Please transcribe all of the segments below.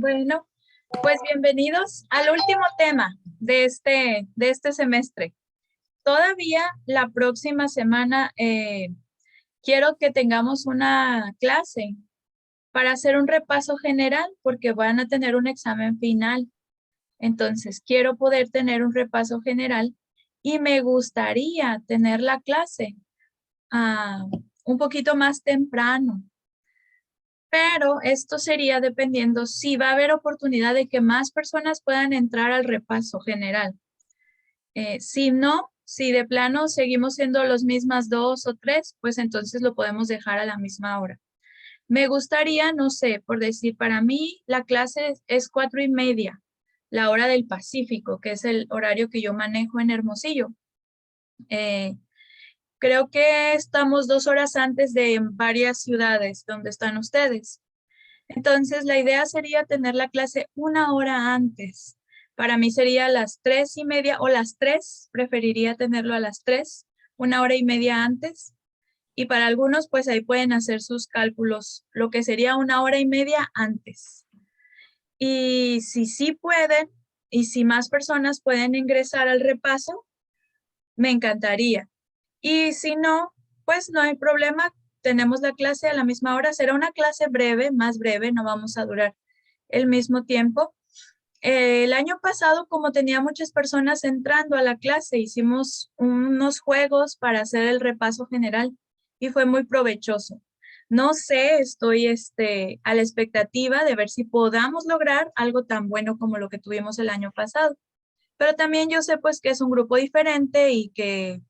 Bueno, pues bienvenidos al último tema de este semestre. Todavía la próxima semana quiero que tengamos una clase para hacer un repaso general porque van a tener un examen final. Entonces, quiero poder tener un repaso general y me gustaría tener la clase un poquito más temprano. Pero esto sería dependiendo si va a haber oportunidad de que más personas puedan entrar al repaso general. Si no, si de plano seguimos siendo los mismas 2 o 3, pues entonces lo podemos dejar a la misma hora. Me gustaría, no sé, por decir, para mí la clase es 4:30, la hora del Pacífico, que es el horario que yo manejo en Hermosillo. Eh, Creo que estamos 2 horas antes de varias ciudades donde están ustedes. Entonces, la idea sería tener la clase 1 hora antes. Para mí sería a las 3:30 o las 3, preferiría tenerlo a las 3, 1 hora y media antes. Y para algunos, pues ahí pueden hacer sus cálculos, lo que sería 1 hora y media antes. Y si sí pueden, y si más personas pueden ingresar al repaso, me encantaría. Y si no, pues no hay problema, tenemos la clase a la misma hora. Será una clase breve, más breve, no vamos a durar el mismo tiempo. El año pasado, como tenía muchas personas entrando a la clase, hicimos unos juegos para hacer el repaso general y fue muy provechoso. No sé, estoy a la expectativa de ver si podamos lograr algo tan bueno como lo que tuvimos el año pasado. Pero también yo sé pues que es un grupo diferente y que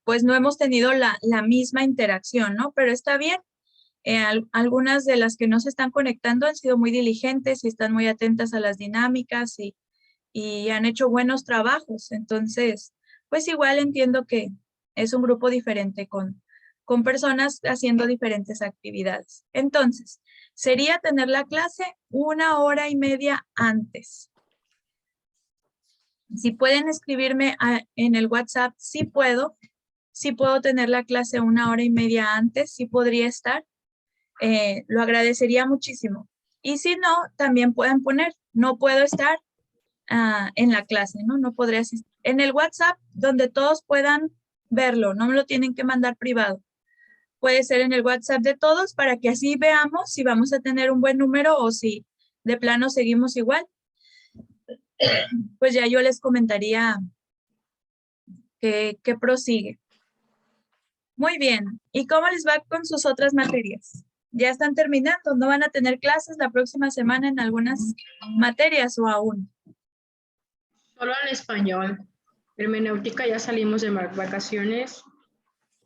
pues no hemos tenido la misma interacción, ¿no? Pero está bien. Algunas de las que no se están conectando han sido muy diligentes y están muy atentas a las dinámicas y han hecho buenos trabajos. Entonces, pues igual entiendo que es un grupo diferente con personas haciendo diferentes actividades. Entonces, sería tener la clase 1 hora y media antes. Si pueden escribirme en el WhatsApp, sí puedo tener la clase 1 hora y media antes, sí podría estar. Lo agradecería muchísimo. Y si no, también pueden poner, no puedo estar en la clase, ¿no? No podré asistir. En el WhatsApp, donde todos puedan verlo, no me lo tienen que mandar privado. Puede ser en el WhatsApp de todos para que así veamos si vamos a tener un buen número o si de plano seguimos igual. Pues ya yo les comentaría que prosigue. Muy bien. ¿Y cómo les va con sus otras materias? ¿Ya están terminando? ¿No van a tener clases la próxima semana en algunas materias o aún? Solo al español. Hermenéutica ya salimos de vacaciones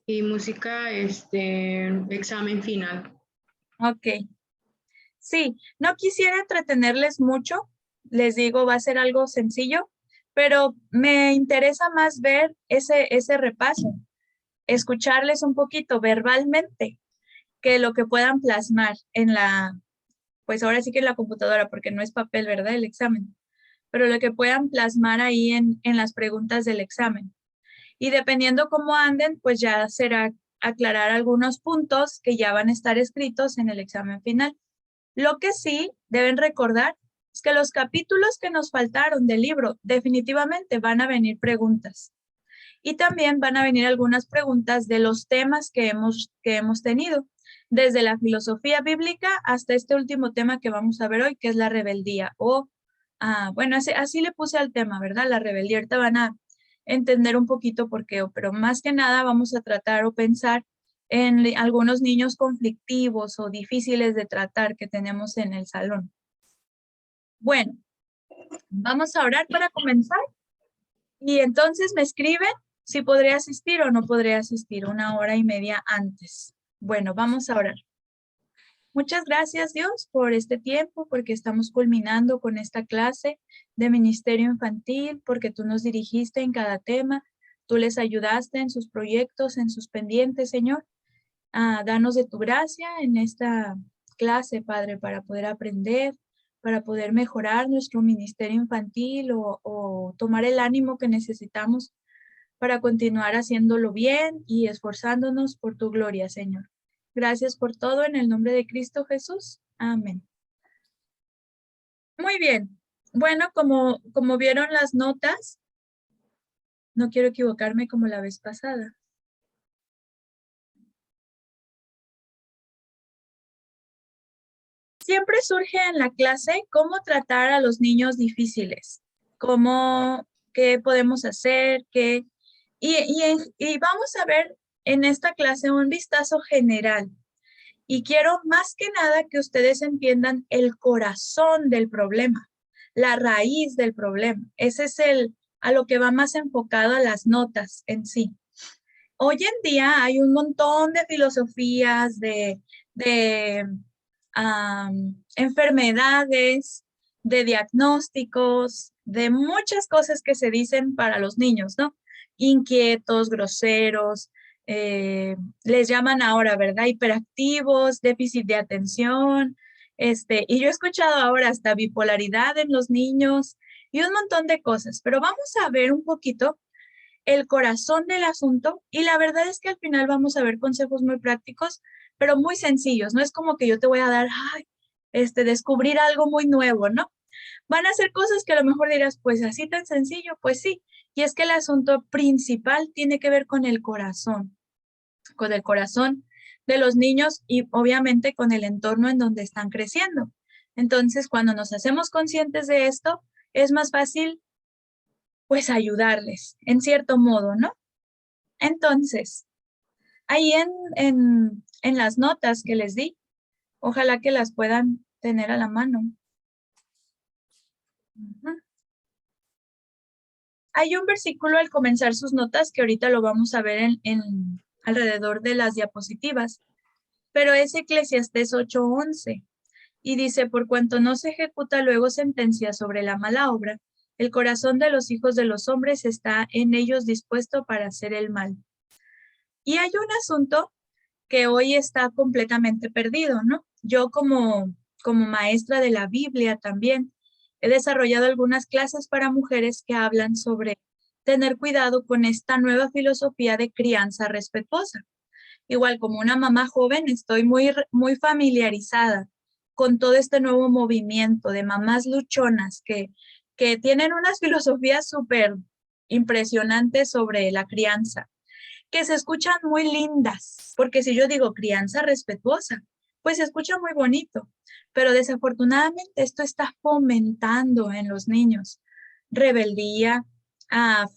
y música, examen final. Ok. Sí, no quisiera entretenerles mucho. Les digo, va a ser algo sencillo, pero me interesa más ver ese repaso, escucharles un poquito verbalmente que lo que puedan plasmar pues ahora sí que en la computadora, porque no es papel, ¿verdad? El examen, pero lo que puedan plasmar ahí en las preguntas del examen. Y dependiendo cómo anden, pues ya será aclarar algunos puntos que ya van a estar escritos en el examen final. Lo que sí deben recordar es que los capítulos que nos faltaron del libro definitivamente van a venir preguntas. Y también van a venir algunas preguntas de los temas que hemos tenido, desde la filosofía bíblica hasta este último tema que vamos a ver hoy, que es la rebeldía. Bueno, así le puse al tema, ¿verdad? La rebeldía. Ahorita van a entender un poquito por qué, pero más que nada vamos a tratar o pensar en algunos niños conflictivos o difíciles de tratar que tenemos en el salón. Bueno, vamos a orar para comenzar. Y entonces me escriben si podré asistir o no podré asistir 1 hora y media antes. Bueno, vamos a orar. Muchas gracias, Dios, por este tiempo, porque estamos culminando con esta clase de ministerio infantil, porque tú nos dirigiste en cada tema, tú les ayudaste en sus proyectos, en sus pendientes, Señor. Danos de tu gracia en esta clase, Padre, para poder aprender, para poder mejorar nuestro ministerio infantil o tomar el ánimo que necesitamos para continuar haciéndolo bien y esforzándonos por tu gloria, Señor. Gracias por todo en el nombre de Cristo Jesús. Amén. Muy bien. Bueno, como vieron las notas, no quiero equivocarme como la vez pasada. Siempre surge en la clase cómo tratar a los niños difíciles, qué podemos hacer, y vamos a ver en esta clase un vistazo general. Y quiero más que nada que ustedes entiendan el corazón del problema, la raíz del problema. Ese es a lo que va más enfocado a las notas en sí. Hoy en día hay un montón de filosofías, de enfermedades, de diagnósticos, de muchas cosas que se dicen para los niños, ¿no? Inquietos, groseros, les llaman ahora, ¿verdad? Hiperactivos, déficit de atención, y yo he escuchado ahora hasta bipolaridad en los niños y un montón de cosas, pero vamos a ver un poquito el corazón del asunto y la verdad es que al final vamos a ver consejos muy prácticos, pero muy sencillos. No es como que yo te voy a dar, ay, descubrir algo muy nuevo, ¿no? Van a ser cosas que a lo mejor dirás, pues así tan sencillo, pues sí. Y es que el asunto principal tiene que ver con el corazón de los niños y obviamente con el entorno en donde están creciendo. Entonces, cuando nos hacemos conscientes de esto, es más fácil pues ayudarles en cierto modo, ¿no? Entonces, ahí en las notas que les di, ojalá que las puedan tener a la mano. Ujú. Hay un versículo al comenzar sus notas que ahorita lo vamos a ver en alrededor de las diapositivas, pero es Eclesiastés 8:11 y dice, por cuanto no se ejecuta luego sentencia sobre la mala obra, el corazón de los hijos de los hombres está en ellos dispuesto para hacer el mal. Y hay un asunto que hoy está completamente perdido, ¿no? Yo como maestra de la Biblia también he desarrollado algunas clases para mujeres que hablan sobre tener cuidado con esta nueva filosofía de crianza respetuosa. Igual como una mamá joven, estoy muy familiarizada con todo este nuevo movimiento de mamás luchonas que tienen unas filosofías súper impresionantes sobre la crianza que se escuchan muy lindas, porque si yo digo crianza respetuosa, pues se escucha muy bonito, pero desafortunadamente esto está fomentando en los niños rebeldía,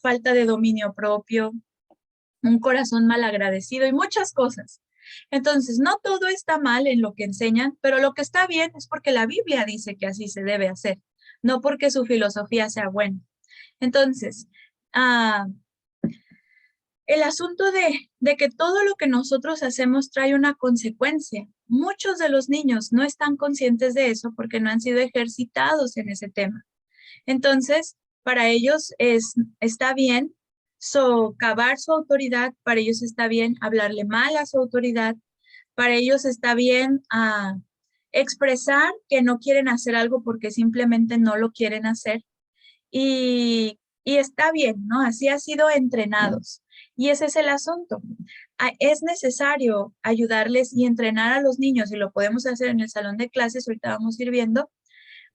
falta de dominio propio, un corazón malagradecido y muchas cosas. Entonces, no todo está mal en lo que enseñan, pero lo que está bien es porque la Biblia dice que así se debe hacer, no porque su filosofía sea buena. Entonces, ah, el asunto de que todo lo que nosotros hacemos trae una consecuencia. Muchos de los niños no están conscientes de eso porque no han sido ejercitados en ese tema. Entonces, para ellos está bien socavar su autoridad, para ellos está bien hablarle mal a su autoridad, para ellos está bien expresar que no quieren hacer algo porque simplemente no lo quieren hacer y está bien, ¿no? Así ha sido entrenados. Y ese es el asunto. Es necesario ayudarles y entrenar a los niños, y lo podemos hacer en el salón de clases, ahorita vamos a ir viendo,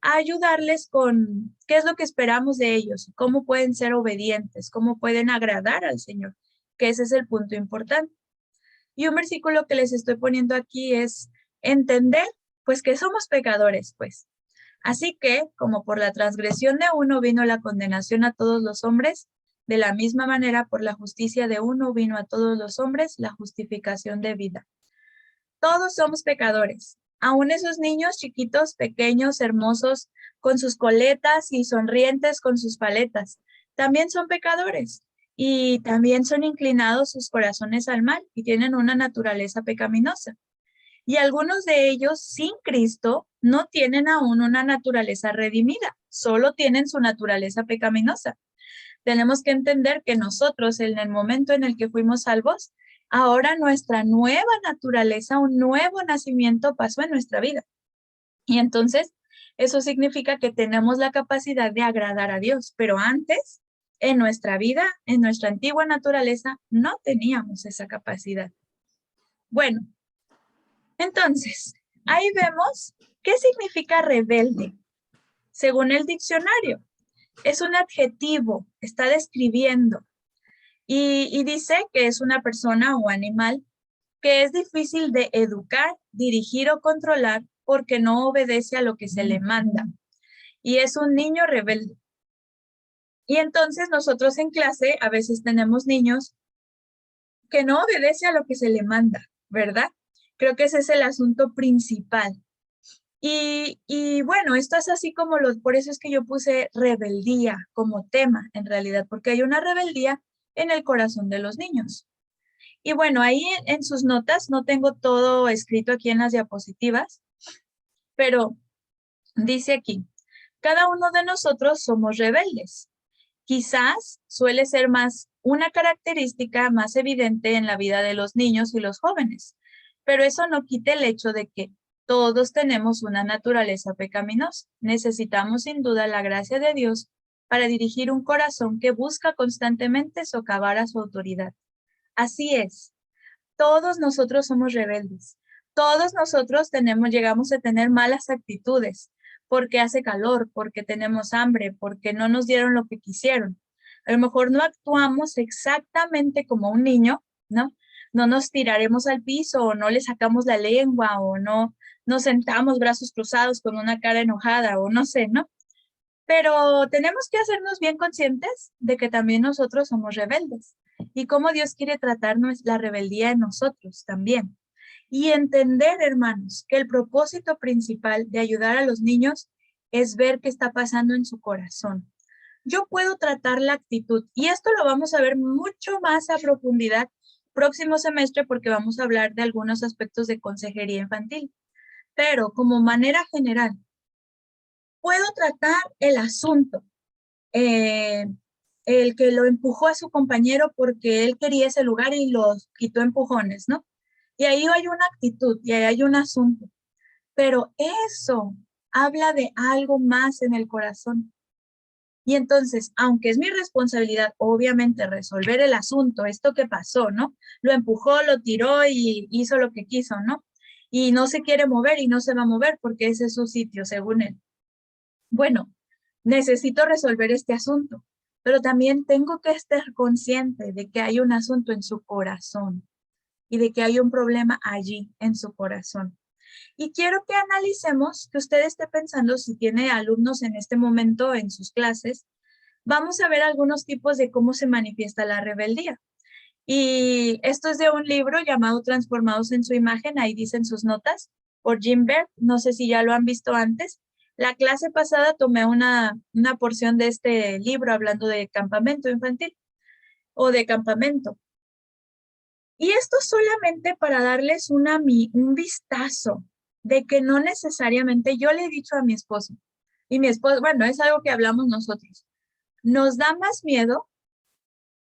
a ayudarles con qué es lo que esperamos de ellos, cómo pueden ser obedientes, cómo pueden agradar al Señor, que ese es el punto importante. Y un versículo que les estoy poniendo aquí es entender, pues que somos pecadores, pues. Así que, como por la transgresión de uno vino la condenación a todos los hombres, de la misma manera por la justicia de uno vino a todos los hombres la justificación de vida. Todos somos pecadores, aún esos niños chiquitos, pequeños, hermosos, con sus coletas y sonrientes con sus paletas, también son pecadores y también son inclinados sus corazones al mal y tienen una naturaleza pecaminosa. Y algunos de ellos sin Cristo no tienen aún una naturaleza redimida, solo tienen su naturaleza pecaminosa. Tenemos que entender que nosotros en el momento en el que fuimos salvos, ahora nuestra nueva naturaleza, un nuevo nacimiento pasó en nuestra vida. Y entonces eso significa que tenemos la capacidad de agradar a Dios, pero antes, en nuestra vida, en nuestra antigua naturaleza, no teníamos esa capacidad. Bueno, entonces, ahí vemos qué significa rebelde. según el diccionario. Es un adjetivo, está describiendo. Y dice que es una persona o animal que es difícil de educar, dirigir o controlar porque no obedece a lo que se le manda. Y es un niño rebelde. Y entonces nosotros en clase a veces tenemos niños que no obedece a lo que se le manda, ¿verdad? Creo que ese es el asunto principal. Y bueno, esto es así como por eso es que yo puse rebeldía como tema en realidad, porque hay una rebeldía en el corazón de los niños. Y bueno, ahí en sus notas, no tengo todo escrito aquí en las diapositivas, pero dice aquí, cada uno de nosotros somos rebeldes. Quizás suele ser más una característica más evidente en la vida de los niños y los jóvenes, pero eso no quita el hecho de que todos tenemos una naturaleza pecaminosa. Necesitamos sin duda la gracia de Dios para dirigir un corazón que busca constantemente socavar a su autoridad. Así es, todos nosotros somos rebeldes. Todos nosotros llegamos a tener malas actitudes porque hace calor, porque tenemos hambre, porque no nos dieron lo que quisieron. A lo mejor no actuamos exactamente como un niño, ¿no? No nos tiraremos al piso o no le sacamos la lengua o no nos sentamos brazos cruzados con una cara enojada o no sé, ¿no? Pero tenemos que hacernos bien conscientes de que también nosotros somos rebeldes y cómo Dios quiere tratarnos la rebeldía en nosotros también. Y entender, hermanos, que el propósito principal de ayudar a los niños es ver qué está pasando en su corazón. Yo puedo tratar la actitud y esto lo vamos a ver mucho más a profundidad próximo semestre porque vamos a hablar de algunos aspectos de consejería infantil. Pero como manera general, puedo tratar el asunto, eh, el que lo empujó a su compañero porque él quería ese lugar y los quitó empujones, ¿no? Y ahí hay una actitud y ahí hay un asunto. Pero eso habla de algo más en el corazón. Y entonces, aunque es mi responsabilidad, obviamente, resolver el asunto, esto que pasó, ¿no? Lo empujó, lo tiró y hizo lo que quiso, ¿no? Y no se quiere mover y no se va a mover porque ese es su sitio, según él. Bueno, necesito resolver este asunto, pero también tengo que estar consciente de que hay un asunto en su corazón y de que hay un problema allí en su corazón. Y quiero que analicemos, que usted esté pensando si tiene alumnos en este momento en sus clases. Vamos a ver algunos tipos de cómo se manifiesta la rebeldía. Y esto es de un libro llamado Transformados en su imagen, ahí dicen sus notas, por Jim Berg. No sé si ya lo han visto antes. La clase pasada tomé una porción de este libro hablando de campamento infantil o de campamento. Y esto solamente para darles un vistazo de que no necesariamente, yo le he dicho a mi esposo, y mi esposo, bueno, es algo que hablamos nosotros, nos da más miedo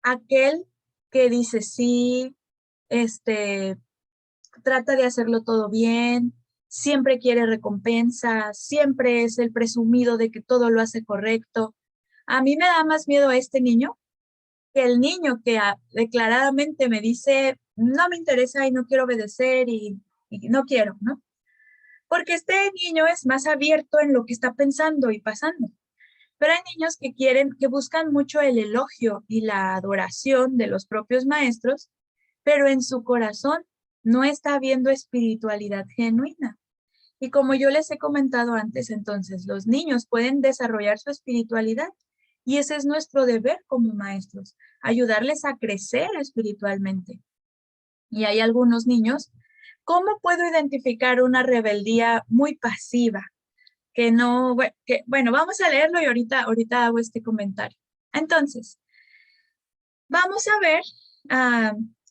aquel que dice sí, este, trata de hacerlo todo bien, siempre quiere recompensa, siempre es el presumido de que todo lo hace correcto. A mí me da más miedo a este niño que el niño que declaradamente me dice, no me interesa y no quiero obedecer y no quiero, ¿no? Porque este niño es más abierto en lo que está pensando y pasando. Pero hay niños que quieren, que buscan mucho el elogio y la adoración de los propios maestros, pero en su corazón no está habiendo espiritualidad genuina. Y como yo les he comentado antes, entonces los niños pueden desarrollar su espiritualidad y ese es nuestro deber como maestros, ayudarles a crecer espiritualmente. Y hay algunos niños, ¿cómo puedo identificar una rebeldía muy pasiva? Que no, bueno, vamos a leerlo y ahorita hago este comentario. Entonces, vamos a ver,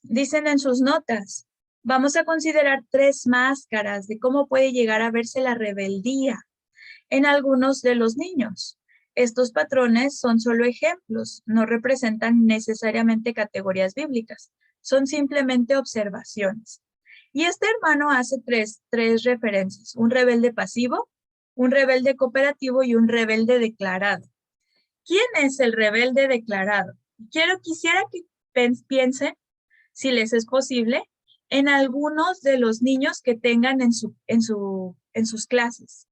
dicen en sus notas, vamos a considerar tres máscaras de cómo puede llegar a verse la rebeldía en algunos de los niños. Estos patrones son solo ejemplos, no representan necesariamente categorías bíblicas, son simplemente observaciones. Y este hermano hace tres referencias, un rebelde pasivo, un rebelde cooperativo y un rebelde declarado. ¿Quién es el rebelde declarado? Quisiera que piensen, si les es posible, en algunos de los niños que tengan en sus clases.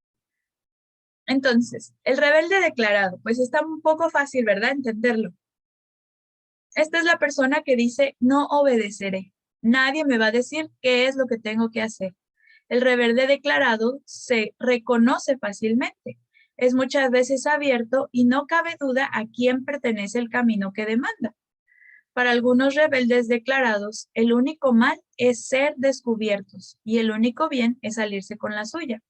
Entonces, el rebelde declarado, pues está un poco fácil, ¿verdad? Entenderlo. Esta es la persona que dice, no obedeceré. Nadie me va a decir qué es lo que tengo que hacer. El rebelde declarado se reconoce fácilmente. Es muchas veces abierto y no cabe duda a quién pertenece el camino que demanda. Para algunos rebeldes declarados, el único mal es ser descubiertos y el único bien es salirse con la suya.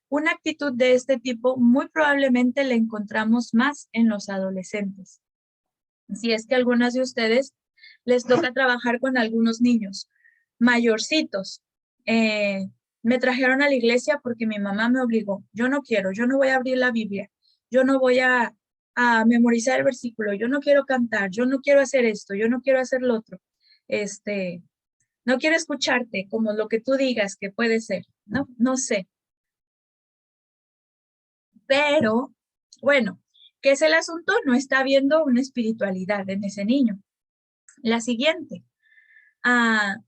Una actitud de este tipo muy probablemente la encontramos más en los adolescentes. Si es que a algunas de ustedes les toca trabajar con algunos niños mayorcitos. Me trajeron a la iglesia porque mi mamá me obligó. Yo no quiero, yo no voy a abrir la Biblia, yo no voy a memorizar el versículo, yo no quiero cantar, yo no quiero hacer esto, yo no quiero hacer lo otro. No quiero escucharte como lo que tú digas que puede ser, ¿no? No sé. Pero, bueno, ¿qué es el asunto? No está viendo una espiritualidad en ese niño. La siguiente,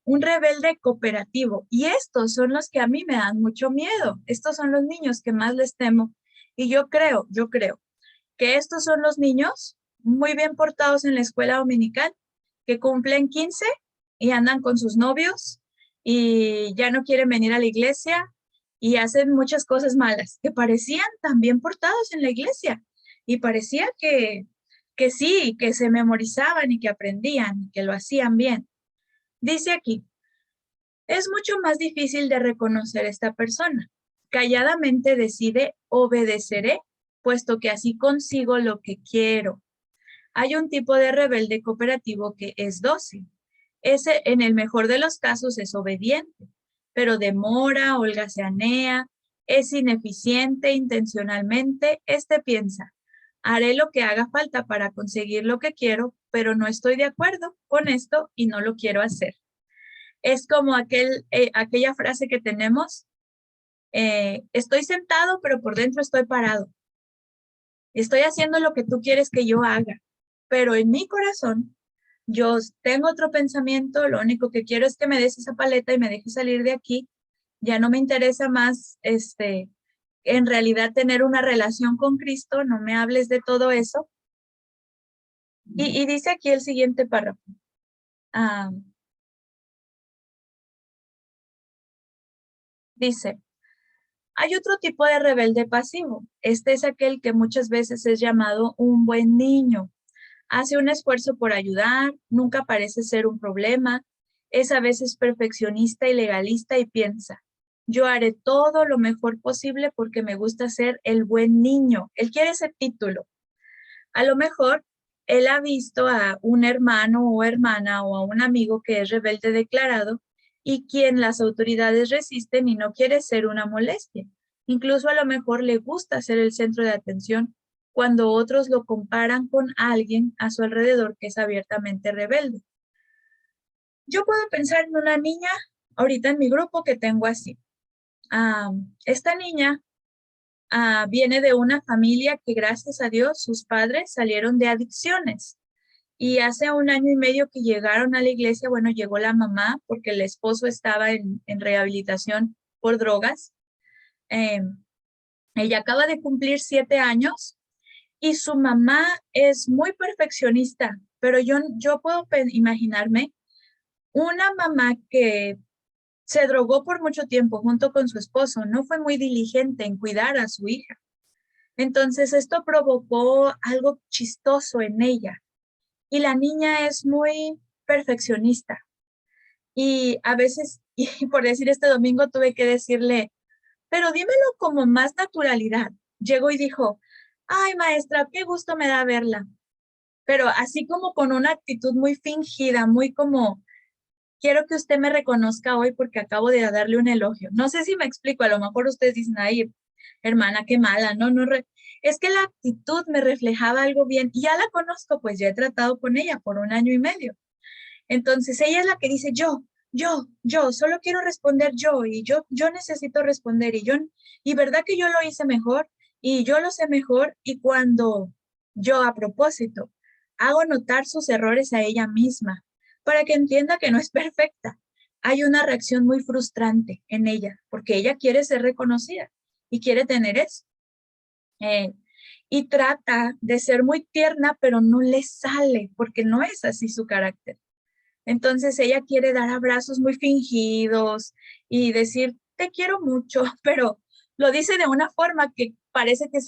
un rebelde cooperativo. Y estos son los que a mí me dan mucho miedo. Estos son los niños que más les temo. Y yo creo que estos son los niños muy bien portados en la escuela dominical, que cumplen 15 y andan con sus novios y ya no quieren venir a la iglesia y hacen muchas cosas malas, que parecían tan bien portados en la iglesia y parecía que sí, que se memorizaban y que aprendían y que lo hacían bien. Dice aquí, es mucho más difícil de reconocer esta persona. Calladamente decide obedeceré, puesto que así consigo lo que quiero. Hay un tipo de rebelde cooperativo que es dócil. Ese, en el mejor de los casos, es obediente, pero demora, holgazanean, es ineficiente intencionalmente. Este piensa, haré lo que haga falta para conseguir lo que quiero, pero no estoy de acuerdo con esto y no lo quiero hacer. Es como aquella frase que tenemos, estoy sentado, pero por dentro estoy parado. Estoy haciendo lo que tú quieres que yo haga, pero en mi corazón yo tengo otro pensamiento, lo único que quiero es que me des esa paleta y me dejes salir de aquí. Ya no me interesa más, en realidad tener una relación con Cristo, no me hables de todo eso. Y dice aquí el siguiente párrafo. Dice, hay otro tipo de rebelde pasivo. Este es aquel que muchas veces es llamado un buen niño. Hace un esfuerzo por ayudar, nunca parece ser un problema, es a veces perfeccionista y legalista y piensa, yo haré todo lo mejor posible porque me gusta ser el buen niño. Él quiere ese título. A lo mejor él ha visto a un hermano o hermana o a un amigo que es rebelde declarado y quien las autoridades resisten y no quiere ser una molestia. Incluso a lo mejor le gusta ser el centro de atención cuando otros lo comparan con alguien a su alrededor que es abiertamente rebelde. Yo puedo pensar en una niña ahorita en mi grupo que tengo así. Esta niña viene de una familia que gracias a Dios sus padres salieron de adicciones. Y hace un año y medio que llegaron a la iglesia, bueno, llegó la mamá porque el esposo estaba en rehabilitación por drogas. Eh, Ella acaba de cumplir 7 años y su mamá es muy perfeccionista, pero yo puedo imaginarme una mamá que se drogó por mucho tiempo junto con su esposo, no fue muy diligente en cuidar a su hija. Entonces esto provocó algo chistoso en ella y la niña es muy perfeccionista y a veces, y por decir este domingo tuve que decirle, pero dímelo como más naturalidad. Llegó y dijo, ay maestra, qué gusto me da verla, pero así como con una actitud muy fingida, muy como, quiero que usted me reconozca hoy porque acabo de darle un elogio. No sé si me explico, a lo mejor ustedes dicen, ay, hermana, qué mala, no, no, es que la actitud me reflejaba algo bien y ya la conozco, pues ya he tratado con ella por un año y medio. Entonces ella es la que dice, yo, solo quiero responder yo y yo necesito responder y verdad que yo lo hice mejor y yo lo sé mejor y cuando yo a propósito hago notar sus errores a ella misma para que entienda que no es perfecta, hay una reacción muy frustrante en ella porque ella quiere ser reconocida y quiere tener eso. eh, y trata de ser muy tierna, pero no le sale porque no es así su carácter. Entonces ella quiere dar abrazos muy fingidos y decir, te quiero mucho, pero lo dice de una forma que parece que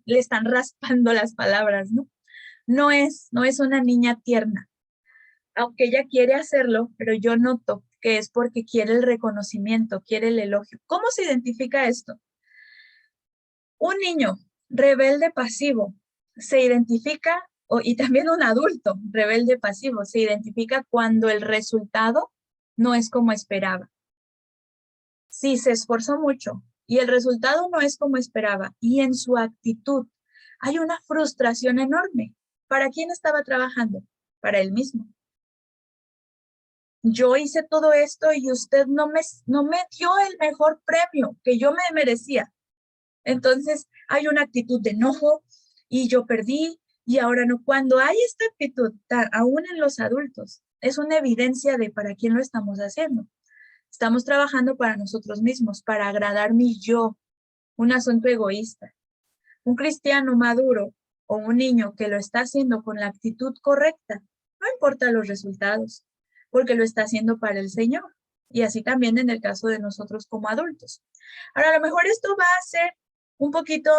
le están raspando las palabras, ¿no? No es una niña tierna, aunque ella quiere hacerlo, pero yo noto que es porque quiere el reconocimiento, quiere el elogio. ¿Cómo se identifica esto? Un niño rebelde pasivo se identifica, y también un adulto rebelde pasivo se identifica cuando el resultado no es como esperaba. Si se esforzó mucho y el resultado no es como esperaba y en su actitud hay una frustración enorme. ¿Para quién estaba trabajando? Para él mismo. Yo hice todo esto y usted no me dio el mejor premio que yo me merecía. Entonces hay una actitud de enojo y yo perdí y ahora no. Cuando hay esta actitud, aún en los adultos, es una evidencia de para quién lo estamos haciendo. Estamos trabajando para nosotros mismos, para agradar mi yo, un asunto egoísta. Un cristiano maduro o un niño que lo está haciendo con la actitud correcta, no importa los resultados, porque lo está haciendo para el Señor. Y así también en el caso de nosotros como adultos. Ahora, a lo mejor esto va a ser un poquito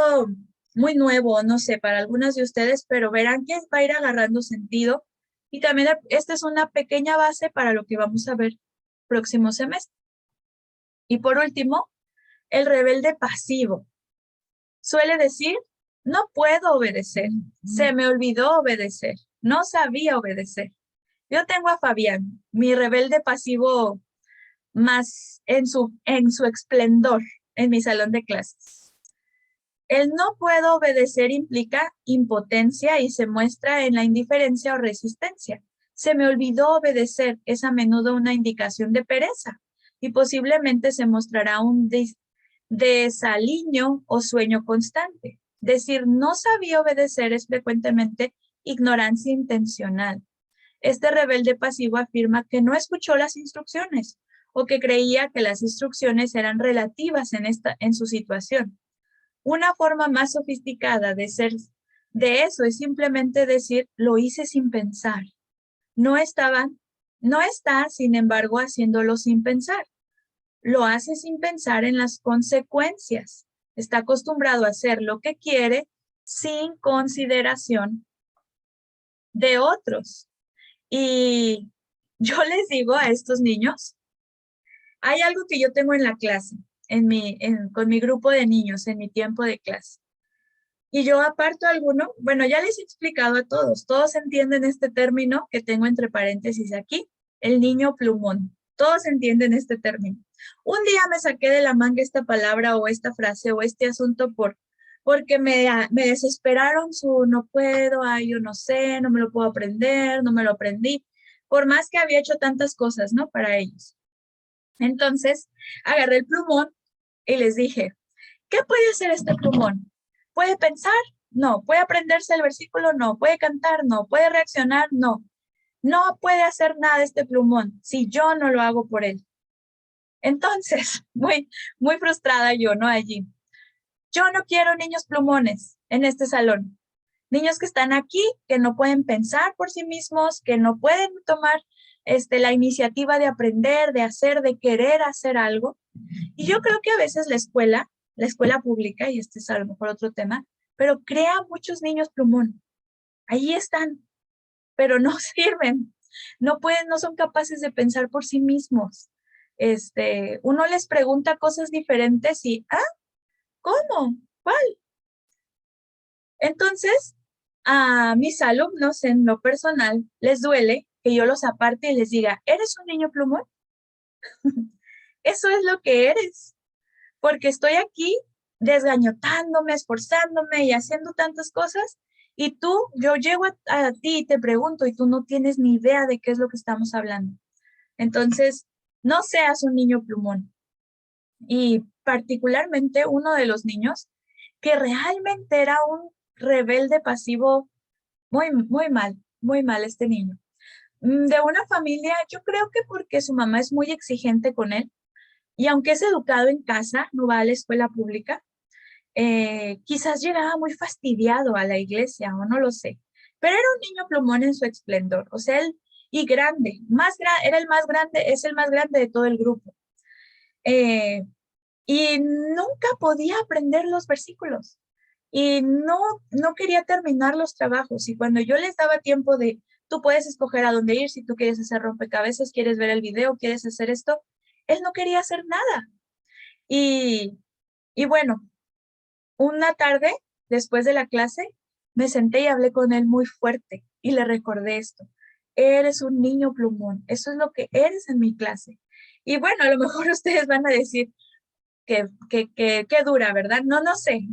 muy nuevo, no sé, para algunas de ustedes, pero verán que va a ir agarrando sentido. Y también esta es una pequeña base para lo que vamos a ver próximo semestre. Y por último, el rebelde pasivo. Suele decir, no puedo obedecer, se me olvidó obedecer, no sabía obedecer. Yo tengo a Fabián, mi rebelde pasivo más en su esplendor en mi salón de clases. El no puedo obedecer implica impotencia y se muestra en la indiferencia o resistencia. Se me olvidó obedecer es a menudo una indicación de pereza y posiblemente se mostrará un desaliño o sueño constante. Decir no sabía obedecer es frecuentemente ignorancia intencional. Este rebelde pasivo afirma que no escuchó las instrucciones o que creía que las instrucciones eran relativas en su situación. Una forma más sofisticada de eso es simplemente decir lo hice sin pensar. No está, sin embargo, haciéndolo sin pensar. Lo hace sin pensar en las consecuencias. Está acostumbrado a hacer lo que quiere sin consideración de otros. Y yo les digo a estos niños, hay algo que yo tengo en la clase, con mi grupo de niños, en mi tiempo de clase. Y yo aparto alguno, bueno, ya les he explicado a todos entienden este término que tengo entre paréntesis aquí, el niño plumón. Todos entienden este término. Un día me saqué de la manga esta palabra o esta frase o este asunto porque me desesperaron su no puedo, ay, yo no sé, no me lo puedo aprender, no me lo aprendí, por más que había hecho tantas cosas, ¿no? Para ellos. Entonces, agarré el plumón y les dije, ¿qué puede hacer este plumón? ¿Puede pensar? No. ¿Puede aprenderse el versículo? No. ¿Puede cantar? No. ¿Puede reaccionar? No. No puede hacer nada este plumón si yo no lo hago por él. Entonces, muy frustrada yo, ¿no? Allí. Yo no quiero niños plumones en este salón. Niños que están aquí, que no pueden pensar por sí mismos, que no pueden tomar la iniciativa de aprender, de hacer, de querer hacer algo. Y yo creo que a veces la escuela pública, y este es a lo mejor otro tema, pero crea muchos niños plumón. Ahí están, pero no sirven. No pueden, no son capaces de pensar por sí mismos. Uno les pregunta cosas diferentes y, ¿cómo? ¿Cuál? Entonces, a mis alumnos en lo personal les duele que yo los aparte y les diga, ¿eres un niño plumón? Eso es lo que eres, porque estoy aquí desgañotándome, esforzándome y haciendo tantas cosas, y yo llego a ti y te pregunto y tú no tienes ni idea de qué es lo que estamos hablando. Entonces, no seas un niño plumón. Y particularmente uno de los niños que realmente era un rebelde pasivo muy mal este niño. De una familia, yo creo que porque su mamá es muy exigente con él, y aunque es educado en casa, no va a la escuela pública, Quizás llegaba muy fastidiado a la iglesia o no lo sé, pero era un niño plumón en su esplendor, o sea, él y grande, era el más grande, es el más grande de todo el grupo. Eh, y nunca podía aprender los versículos y no quería terminar los trabajos. Y cuando yo les daba tiempo de, tú puedes escoger a dónde ir, si tú quieres hacer rompecabezas, quieres ver el video, quieres hacer esto, él no quería hacer nada. Y, y bueno, una tarde, después de la clase, me senté y hablé con él muy fuerte y le recordé esto. Eres un niño plumón, eso es lo que eres en mi clase. Y bueno, a lo mejor ustedes van a decir que dura, ¿verdad? No sé,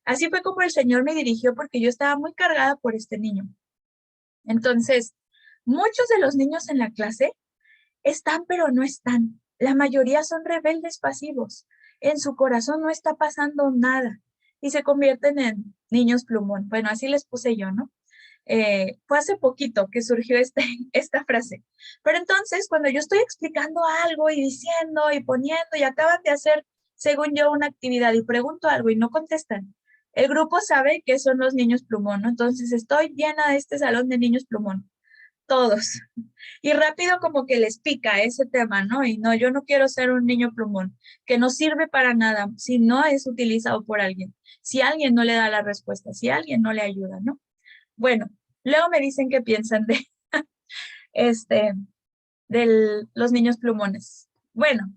así fue como el Señor me dirigió porque yo estaba muy cargada por este niño. Entonces, muchos de los niños en la clase están, pero no están. La mayoría son rebeldes pasivos. En su corazón no está pasando nada y se convierten en niños plumón. Bueno, así les puse yo, ¿no? Fue hace poquito que surgió esta frase. Pero entonces, cuando yo estoy explicando algo y diciendo y poniendo y acaban de hacer, según yo, una actividad y pregunto algo y no contestan, el grupo sabe que son los niños plumón, ¿no? Entonces estoy llena de este salón de niños plumón, todos. Y rápido como que les pica ese tema, ¿no? Y no, yo no quiero ser un niño plumón, que no sirve para nada si no es utilizado por alguien, si alguien no le da la respuesta, si alguien no le ayuda, ¿no? Bueno, luego me dicen qué piensan de, este, de los niños plumones. Bueno,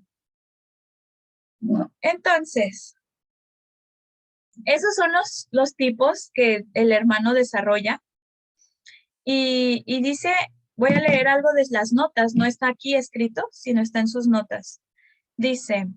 entonces, esos son los tipos que el hermano desarrolla. Y dice, voy a leer algo de las notas, no está aquí escrito, sino está en sus notas. Dice,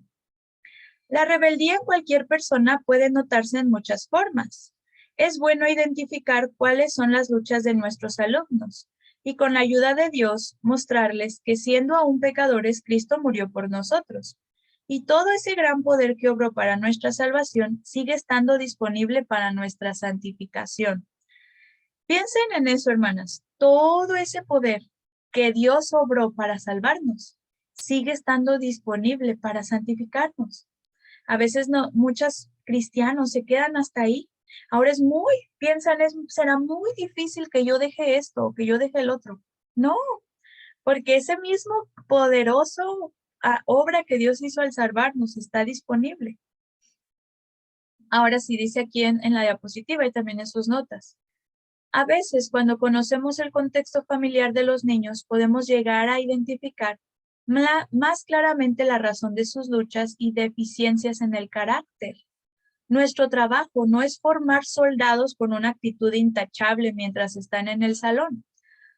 la rebeldía en cualquier persona puede notarse en muchas formas. Es bueno identificar cuáles son las luchas de nuestros alumnos y con la ayuda de Dios mostrarles que siendo aún pecadores, Cristo murió por nosotros. Y todo ese gran poder que obró para nuestra salvación sigue estando disponible para nuestra santificación. Piensen en eso, hermanas. Todo ese poder que Dios obró para salvarnos sigue estando disponible para santificarnos. A veces no, muchos cristianos se quedan hasta ahí. Ahora piensan, será muy difícil que yo deje esto o que yo deje el otro. No, porque ese mismo poderoso obra que Dios hizo al salvarnos está disponible. Ahora sí dice aquí en la diapositiva y también en sus notas. A veces, cuando conocemos el contexto familiar de los niños, podemos llegar a identificar más claramente la razón de sus luchas y deficiencias en el carácter. Nuestro trabajo no es formar soldados con una actitud intachable mientras están en el salón.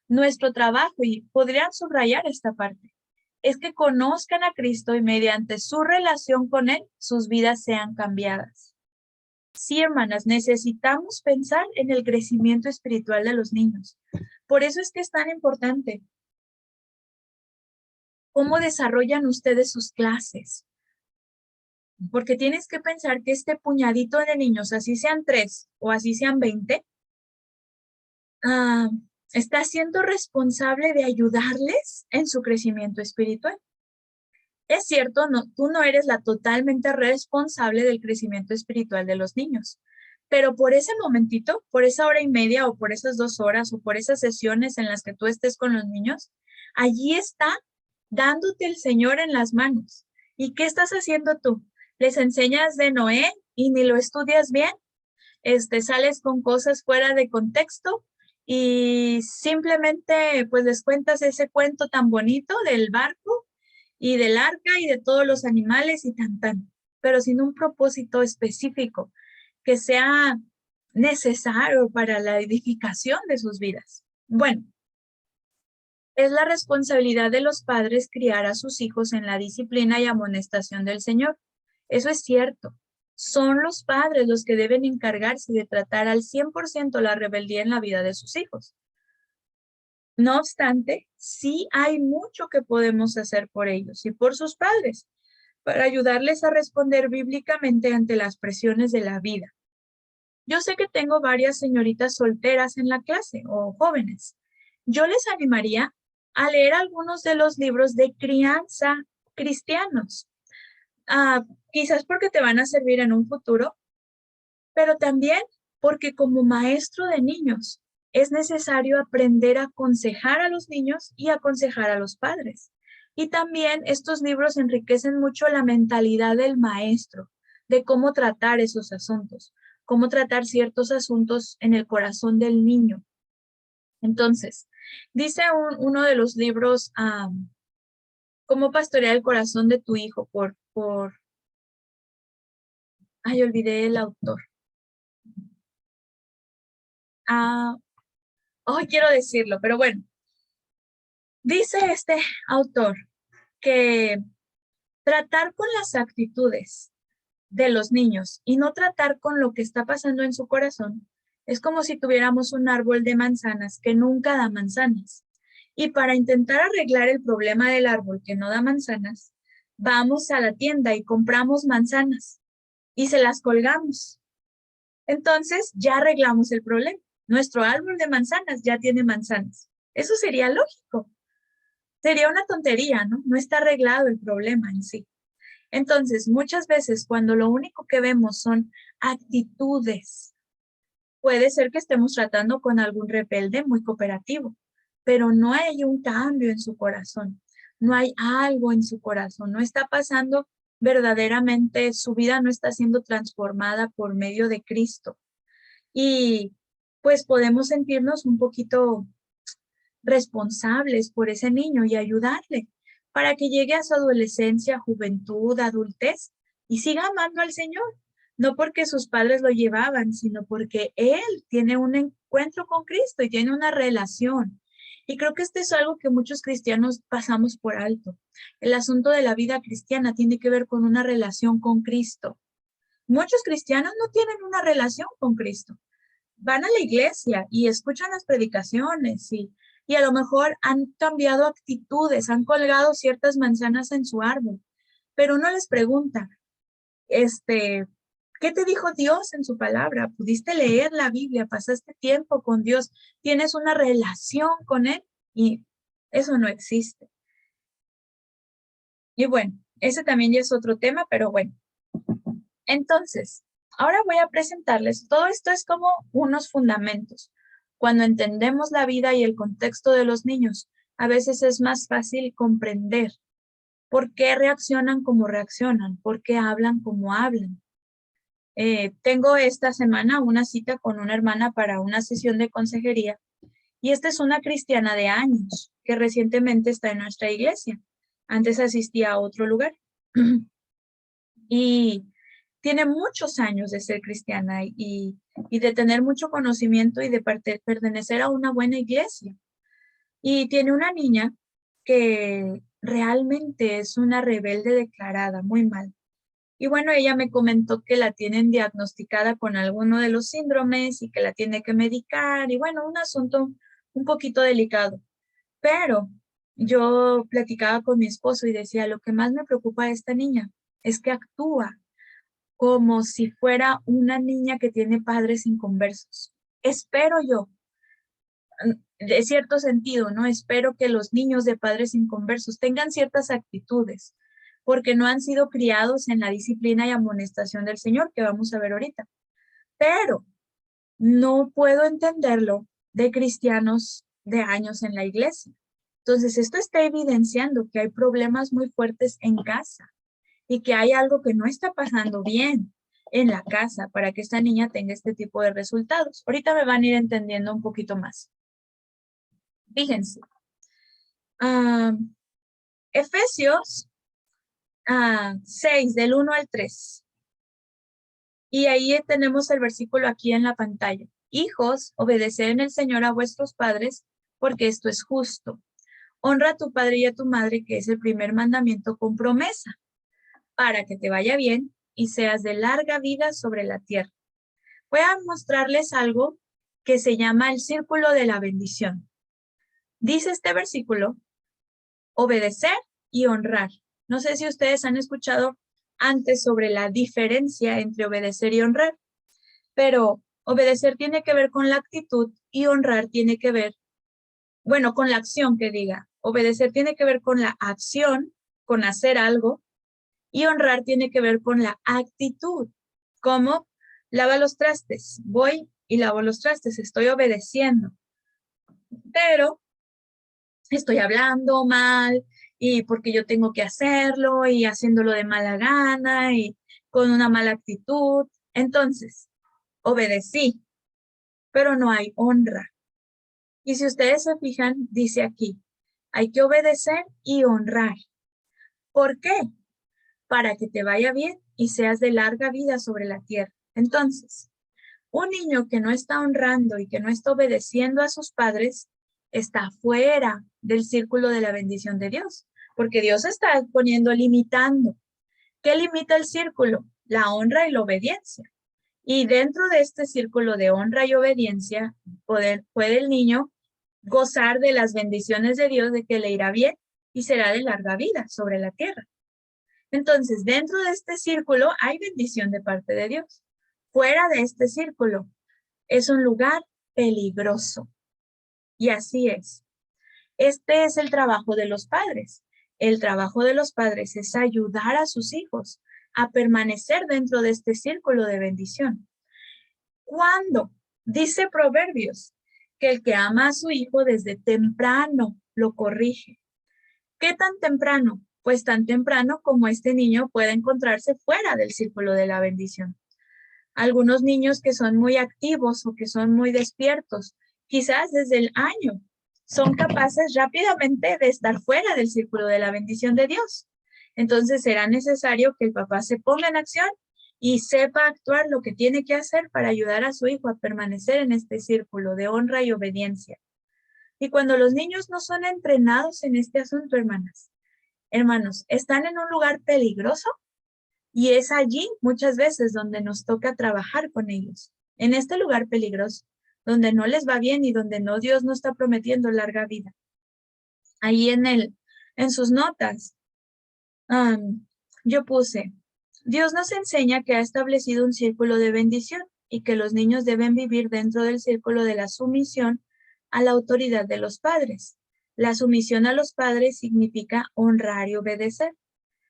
Nuestro trabajo, y podrían subrayar esta parte, es que conozcan a Cristo y mediante su relación con Él, sus vidas sean cambiadas. Sí, hermanas, necesitamos pensar en el crecimiento espiritual de los niños. Por eso es que es tan importante. ¿Cómo desarrollan ustedes sus clases? Porque tienes que pensar que este puñadito de niños, así sean 3 o así sean 20, está siendo responsable de ayudarles en su crecimiento espiritual. Es cierto, tú no eres la totalmente responsable del crecimiento espiritual de los niños, pero por ese momentito, por esa hora y media o por esas 2 horas o por esas sesiones en las que tú estés con los niños, allí está dándote el Señor en las manos. ¿Y qué estás haciendo tú? ¿Les enseñas de Noé y ni lo estudias bien? Sales con cosas fuera de contexto y simplemente pues les cuentas ese cuento tan bonito del barco y del arca y de todos los animales y tan, pero sin un propósito específico que sea necesario para la edificación de sus vidas. Bueno, es la responsabilidad de los padres criar a sus hijos en la disciplina y amonestación del Señor. Eso es cierto. Son los padres los que deben encargarse de tratar al 100% la rebeldía en la vida de sus hijos. No obstante, sí hay mucho que podemos hacer por ellos y por sus padres para ayudarles a responder bíblicamente ante las presiones de la vida. Yo sé que tengo varias señoritas solteras en la clase o jóvenes. Yo les animaría a leer algunos de los libros de crianza cristianos. Quizás porque te van a servir en un futuro, pero también porque como maestro de niños es necesario aprender a aconsejar a los niños y aconsejar a los padres. Y también estos libros enriquecen mucho la mentalidad del maestro, de cómo tratar esos asuntos, cómo tratar ciertos asuntos en el corazón del niño. Entonces, dice uno de los libros, Cómo pastorear el corazón de tu hijo, olvidé el autor. Hoy quiero decirlo, pero bueno, dice este autor que tratar con las actitudes de los niños y no tratar con lo que está pasando en su corazón es como si tuviéramos un árbol de manzanas que nunca da manzanas. Y para intentar arreglar el problema del árbol que no da manzanas, vamos a la tienda y compramos manzanas y se las colgamos. Entonces ya arreglamos el problema. Nuestro árbol de manzanas ya tiene manzanas. Eso sería lógico. Sería una tontería, ¿no? No está arreglado el problema en sí. Entonces, muchas veces cuando lo único que vemos son actitudes, puede ser que estemos tratando con algún rebelde muy cooperativo, pero no hay un cambio en su corazón, no hay algo en su corazón, no está pasando verdaderamente, su vida no está siendo transformada por medio de Cristo. Y pues podemos sentirnos un poquito responsables por ese niño y ayudarle para que llegue a su adolescencia, juventud, adultez y siga amando al Señor. No porque sus padres lo llevaban, sino porque él tiene un encuentro con Cristo y tiene una relación. Y creo que esto es algo que muchos cristianos pasamos por alto. El asunto de la vida cristiana tiene que ver con una relación con Cristo. Muchos cristianos no tienen una relación con Cristo. Van a la iglesia y escuchan las predicaciones y a lo mejor han cambiado actitudes, han colgado ciertas manzanas en su árbol, pero uno les pregunta, ¿qué te dijo Dios en su palabra? ¿Pudiste leer la Biblia? ¿Pasaste tiempo con Dios? ¿Tienes una relación con Él? Y eso no existe. Y bueno, ese también ya es otro tema, pero bueno. Entonces, ahora voy a presentarles, todo esto es como unos fundamentos. Cuando entendemos la vida y el contexto de los niños, a veces es más fácil comprender por qué reaccionan como reaccionan, por qué hablan como hablan. Tengo esta semana una cita con una hermana para una sesión de consejería y esta es una cristiana de años que recientemente está en nuestra iglesia. Antes asistía a otro lugar y tiene muchos años de ser cristiana y de tener mucho conocimiento y de pertenecer a una buena iglesia. Y tiene una niña que realmente es una rebelde declarada, muy mal. Y bueno, ella me comentó que la tienen diagnosticada con alguno de los síndromes y que la tiene que medicar y bueno, un asunto un poquito delicado. Pero yo platicaba con mi esposo y decía, lo que más me preocupa de esta niña es que actúa como si fuera una niña que tiene padres inconversos. Espero yo, de cierto sentido, ¿no? Espero que los niños de padres inconversos tengan ciertas actitudes, porque no han sido criados en la disciplina y amonestación del Señor, que vamos a ver ahorita. Pero no puedo entenderlo de cristianos de años en la iglesia. Entonces, esto está evidenciando que hay problemas muy fuertes en casa y que hay algo que no está pasando bien en la casa para que esta niña tenga este tipo de resultados. Ahorita me van a ir entendiendo un poquito más. Fíjense. Efesios 6, del 1 al 3. Y ahí tenemos el versículo aquí en la pantalla. Hijos, obedeced en el Señor a vuestros padres, porque esto es justo. Honra a tu padre y a tu madre, que es el primer mandamiento con promesa, para que te vaya bien y seas de larga vida sobre la tierra. Voy a mostrarles algo que se llama el círculo de la bendición. Dice este versículo, obedecer y honrar. No sé si ustedes han escuchado antes sobre la diferencia entre obedecer y honrar, pero obedecer tiene que ver con la actitud y honrar tiene que ver, bueno, con la acción que diga. Obedecer tiene que ver con la acción, con hacer algo, Y honrar tiene que ver con la actitud, como lava los trastes, voy y lavo los trastes, estoy obedeciendo, pero estoy hablando mal y porque yo tengo que hacerlo y haciéndolo de mala gana y con una mala actitud. Entonces, obedecí, pero no hay honra. Y si ustedes se fijan, dice aquí, hay que obedecer y honrar. ¿Por qué? Para que te vaya bien y seas de larga vida sobre la tierra. Entonces, un niño que no está honrando y que no está obedeciendo a sus padres está fuera del círculo de la bendición de Dios, porque Dios está poniendo limitando. ¿Qué limita el círculo? La honra y la obediencia. Y dentro de este círculo de honra y obediencia, puede el niño gozar de las bendiciones de Dios, de que le irá bien y será de larga vida sobre la tierra. Entonces, dentro de este círculo hay bendición de parte de Dios. Fuera de este círculo es un lugar peligroso. Y así es. Este es el trabajo de los padres. El trabajo de los padres es ayudar a sus hijos a permanecer dentro de este círculo de bendición. ¿Cuándo? Dice Proverbios que el que ama a su hijo desde temprano lo corrige. ¿Qué tan temprano? Pues tan temprano como este niño pueda encontrarse fuera del círculo de la bendición. Algunos niños que son muy activos o que son muy despiertos, quizás desde el año, son capaces rápidamente de estar fuera del círculo de la bendición de Dios. Entonces será necesario que el papá se ponga en acción y sepa actuar lo que tiene que hacer para ayudar a su hijo a permanecer en este círculo de honra y obediencia. Y cuando los niños no son entrenados en este asunto, hermanos, están en un lugar peligroso y es allí muchas veces donde nos toca trabajar con ellos. En este lugar peligroso, donde no les va bien y donde no Dios no está prometiendo larga vida. Ahí en sus notas, yo puse, Dios nos enseña que ha establecido un círculo de bendición y que los niños deben vivir dentro del círculo de la sumisión a la autoridad de los padres. La sumisión a los padres significa honrar y obedecer.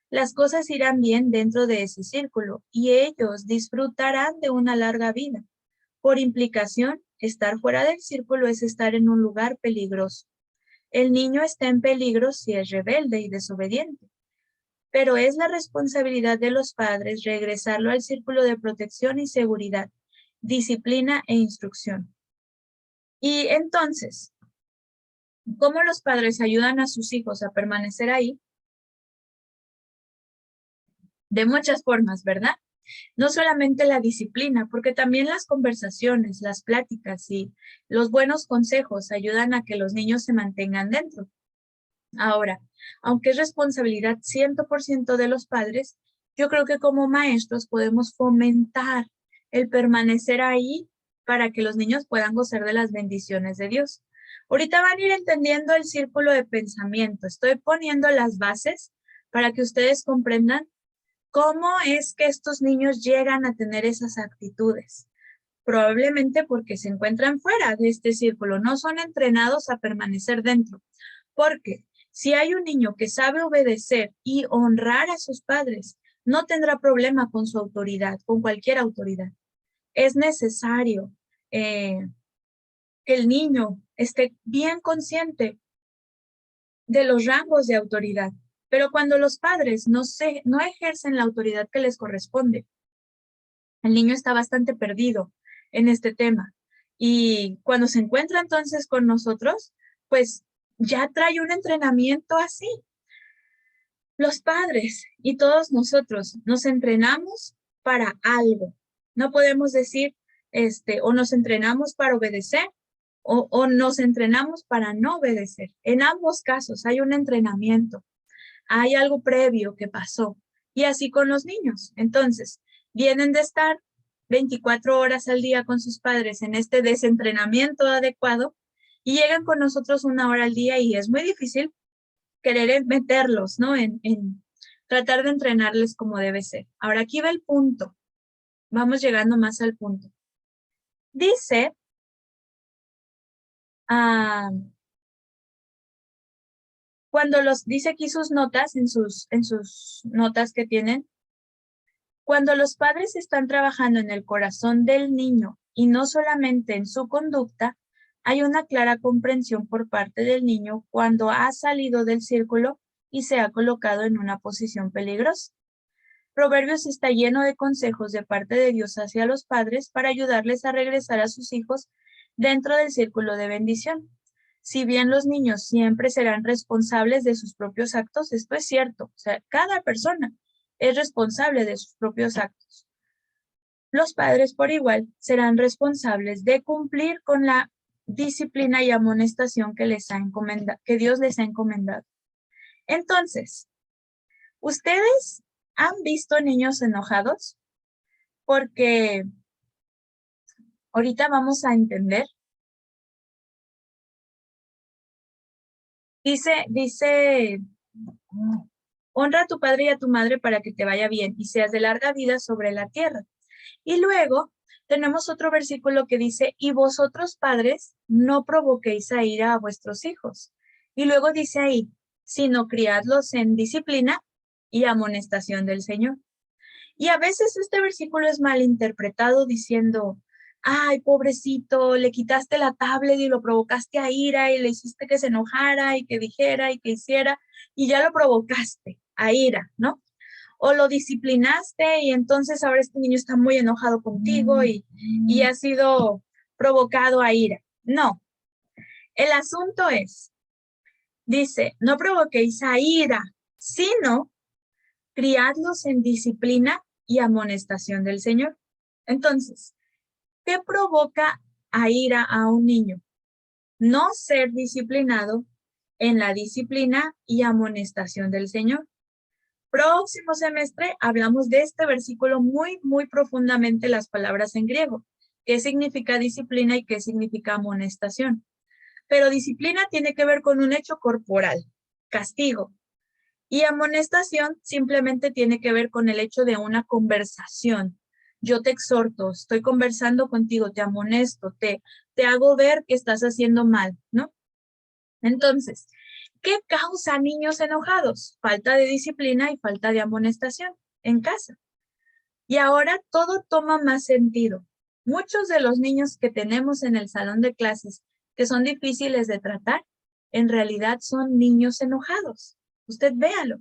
Las cosas irán bien dentro de ese círculo y ellos disfrutarán de una larga vida. Por implicación, estar fuera del círculo es estar en un lugar peligroso. El niño está en peligro si es rebelde y desobediente, pero es la responsabilidad de los padres regresarlo al círculo de protección y seguridad, disciplina e instrucción. Y entonces, ¿cómo los padres ayudan a sus hijos a permanecer ahí? De muchas formas, ¿verdad? No solamente la disciplina, porque también las conversaciones, las pláticas y los buenos consejos ayudan a que los niños se mantengan dentro. Ahora, aunque es responsabilidad 100% de los padres, yo creo que como maestros podemos fomentar el permanecer ahí para que los niños puedan gozar de las bendiciones de Dios. Ahorita van a ir entendiendo el círculo de pensamiento. Estoy poniendo las bases para que ustedes comprendan cómo es que estos niños llegan a tener esas actitudes. Probablemente porque se encuentran fuera de este círculo, no son entrenados a permanecer dentro. Porque si hay un niño que sabe obedecer y honrar a sus padres, no tendrá problema con su autoridad, con cualquier autoridad. Es necesario que el niño esté bien consciente de los rangos de autoridad. Pero cuando los padres no ejercen la autoridad que les corresponde, el niño está bastante perdido en este tema. Y cuando se encuentra entonces con nosotros, pues ya trae un entrenamiento así. Los padres y todos nosotros nos entrenamos para algo. No podemos decir, o nos entrenamos para obedecer o nos entrenamos para no obedecer. En ambos casos hay un entrenamiento, hay algo previo que pasó. Y así con los niños. Entonces, vienen de estar 24 horas al día con sus padres en este desentrenamiento adecuado y llegan con nosotros 1 hora al día y es muy difícil querer meterlos, ¿no? En tratar de entrenarles como debe ser. Ahora aquí va el punto. Vamos llegando más al punto. Dice, Cuando dice aquí sus notas, en sus notas que tienen, cuando los padres están trabajando en el corazón del niño y no solamente en su conducta, hay una clara comprensión por parte del niño cuando ha salido del círculo y se ha colocado en una posición peligrosa. Proverbios está lleno de consejos de parte de Dios hacia los padres para ayudarles a regresar a sus hijos dentro del círculo de bendición. Si bien los niños siempre serán responsables de sus propios actos, esto es cierto, o sea, cada persona es responsable de sus propios actos. Los padres por igual serán responsables de cumplir con la disciplina y amonestación que que Dios les ha encomendado. Entonces, ¿ustedes han visto niños enojados? Porque ahorita vamos a entender. Dice, honra a tu padre y a tu madre para que te vaya bien y seas de larga vida sobre la tierra. Y luego tenemos otro versículo que dice, y vosotros padres no provoquéis a ira a vuestros hijos. Y luego dice ahí, sino criadlos en disciplina y amonestación del Señor. Y a veces este versículo es mal interpretado diciendo, ay, pobrecito, le quitaste la tablet y lo provocaste a ira y le hiciste que se enojara y que dijera y que hiciera y ya lo provocaste a ira, ¿no? O lo disciplinaste y entonces ahora este niño está muy enojado contigo y ha sido provocado a ira. No, el asunto es, dice, no provoquéis a ira, sino criadlos en disciplina y amonestación del Señor. Entonces, ¿qué provoca a ira a un niño? No ser disciplinado en la disciplina y amonestación del Señor. Próximo semestre hablamos de este versículo muy profundamente, las palabras en griego. ¿Qué significa disciplina y qué significa amonestación? Pero disciplina tiene que ver con un hecho corporal, castigo. Y amonestación simplemente tiene que ver con el hecho de una conversación. Yo te exhorto, estoy conversando contigo, te amonesto, te hago ver que estás haciendo mal, ¿no? Entonces, ¿qué causa niños enojados? Falta de disciplina y falta de amonestación en casa. Y ahora todo toma más sentido. Muchos de los niños que tenemos en el salón de clases que son difíciles de tratar, en realidad son niños enojados. Usted véalo,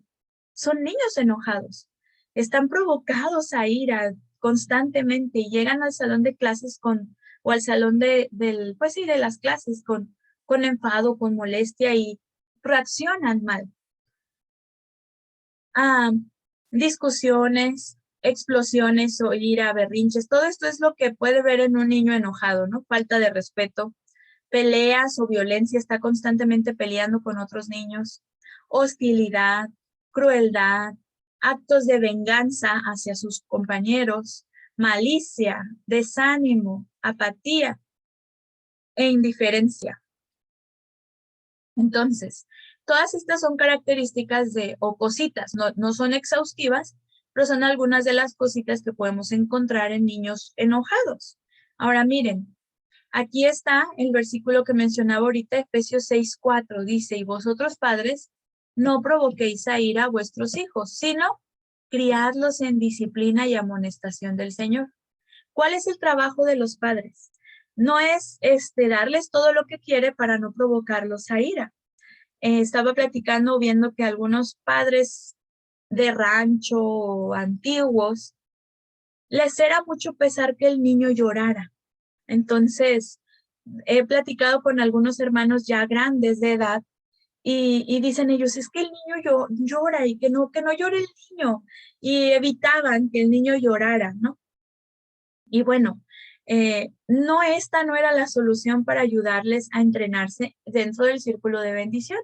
son niños enojados. Están provocados a ira constantemente y llegan al salón de clases o al salón pues sí, de las clases con enfado, con molestia y reaccionan mal. Discusiones, explosiones o ira, berrinches, todo esto es lo que puede ver en un niño enojado, ¿no? Falta de respeto, peleas o violencia, está constantemente peleando con otros niños, hostilidad, crueldad, actos de venganza hacia sus compañeros, malicia, desánimo, apatía e indiferencia. Entonces, todas estas son características o cositas, no son exhaustivas, pero son algunas de las cositas que podemos encontrar en niños enojados. Ahora miren, aquí está el versículo que mencionaba ahorita, Efesios 6:4, dice, y vosotros padres, no provoquéis a ira a vuestros hijos, sino criadlos en disciplina y amonestación del Señor. ¿Cuál es el trabajo de los padres? No es darles todo lo que quiere para no provocarlos a ira. Estaba platicando, viendo que algunos padres de rancho antiguos, les era mucho pesar que el niño llorara. Entonces, he platicado con algunos hermanos ya grandes de edad y dicen ellos, es que el niño llora y que no llore el niño. Y evitaban que el niño llorara, ¿no? Y bueno, esta no era la solución para ayudarles a entrenarse dentro del círculo de bendición.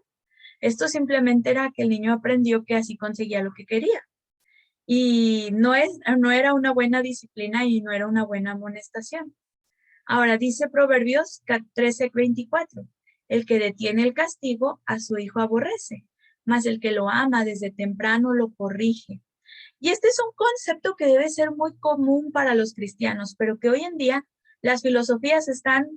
Esto simplemente era que el niño aprendió que así conseguía lo que quería. Y no era una buena disciplina y no era una buena amonestación. Ahora dice Proverbios 13:24, el que detiene el castigo a su hijo aborrece, mas el que lo ama desde temprano lo corrige. Y este es un concepto que debe ser muy común para los cristianos, pero que hoy en día las filosofías están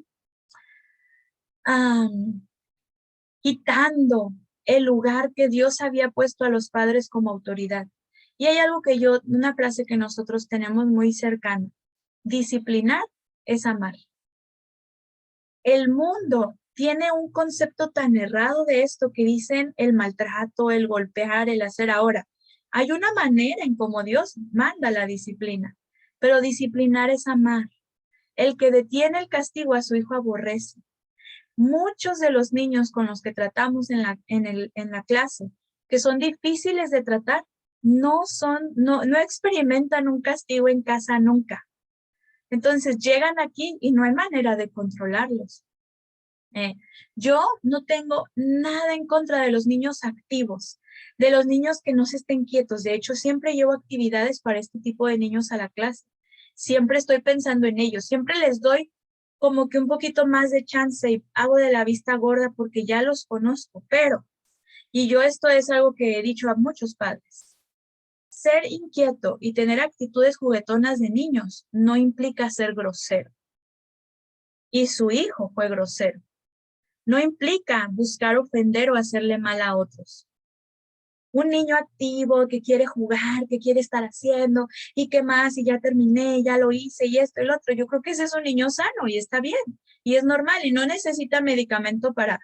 quitando el lugar que Dios había puesto a los padres como autoridad. Y hay algo una frase que nosotros tenemos muy cercana. Disciplinar es amar. El mundo tiene un concepto tan errado de esto que dicen el maltrato, el golpear, el hacer ahora. Hay una manera en cómo Dios manda la disciplina, pero disciplinar es amar. El que detiene el castigo a su hijo aborrece. Muchos de los niños con los que tratamos en la clase, que son difíciles de tratar, no experimentan un castigo en casa nunca. Entonces llegan aquí y no hay manera de controlarlos. Yo no tengo nada en contra de los niños activos, de los niños que no se estén quietos. De hecho, siempre llevo actividades para este tipo de niños a la clase. Siempre estoy pensando en ellos, siempre les doy como que un poquito más de chance y hago de la vista gorda porque ya los conozco, y yo esto es algo que he dicho a muchos padres, ser inquieto y tener actitudes juguetonas de niños no implica ser grosero. Y su hijo fue grosero. No implica buscar ofender o hacerle mal a otros. Un niño activo que quiere jugar, que quiere estar haciendo, y qué más, y ya terminé, ya lo hice, y esto y lo otro. Yo creo que ese es un niño sano y está bien, y es normal, y no necesita medicamento para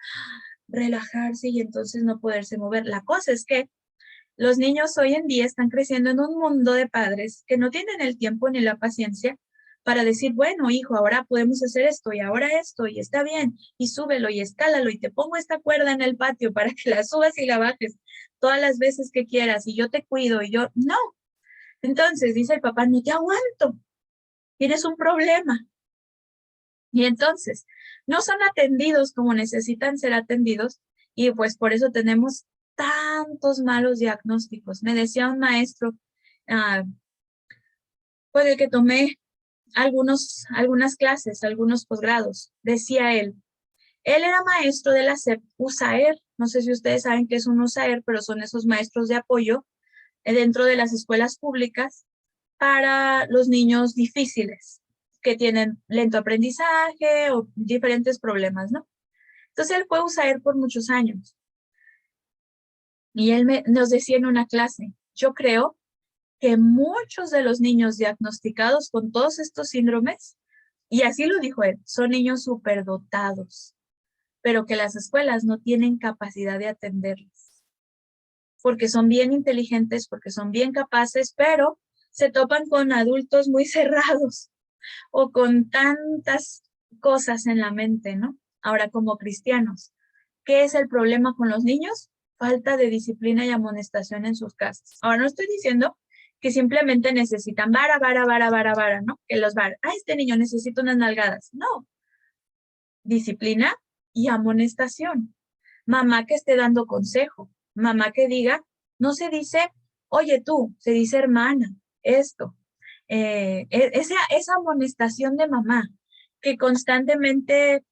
relajarse y entonces no poderse mover. La cosa es que los niños hoy en día están creciendo en un mundo de padres que no tienen el tiempo ni la paciencia para decir, bueno, hijo, ahora podemos hacer esto y está bien, y súbelo y escálalo y te pongo esta cuerda en el patio para que la subas y la bajes todas las veces que quieras y yo te cuido y yo, no. Entonces dice el papá, no te aguanto, tienes un problema. Y entonces no son atendidos como necesitan ser atendidos y pues por eso tenemos tantos malos diagnósticos. Me decía un maestro, pues el que tomé algunas clases, algunos posgrados, decía él era maestro de la SEP USAER, no sé si ustedes saben qué es un USAER, pero son esos maestros de apoyo dentro de las escuelas públicas para los niños difíciles que tienen lento aprendizaje o diferentes problemas, ¿no? Entonces él fue USAER por muchos años y él nos decía en una clase, yo creo que muchos de los niños diagnosticados con todos estos síndromes, y así lo dijo él, son niños superdotados, pero que las escuelas no tienen capacidad de atenderlos, porque son bien inteligentes, porque son bien capaces, pero se topan con adultos muy cerrados o con tantas cosas en la mente, ¿no? Ahora, como cristianos, ¿qué es el problema con los niños? Falta de disciplina y amonestación en sus casas. Ahora, no estoy diciendo que simplemente necesitan vara, ¿no? Que los este niño necesita unas nalgadas. No. Disciplina y amonestación. Mamá que esté dando consejo. Mamá que diga, no se dice, oye tú, se dice hermana, esto. Esa amonestación de mamá que constantemente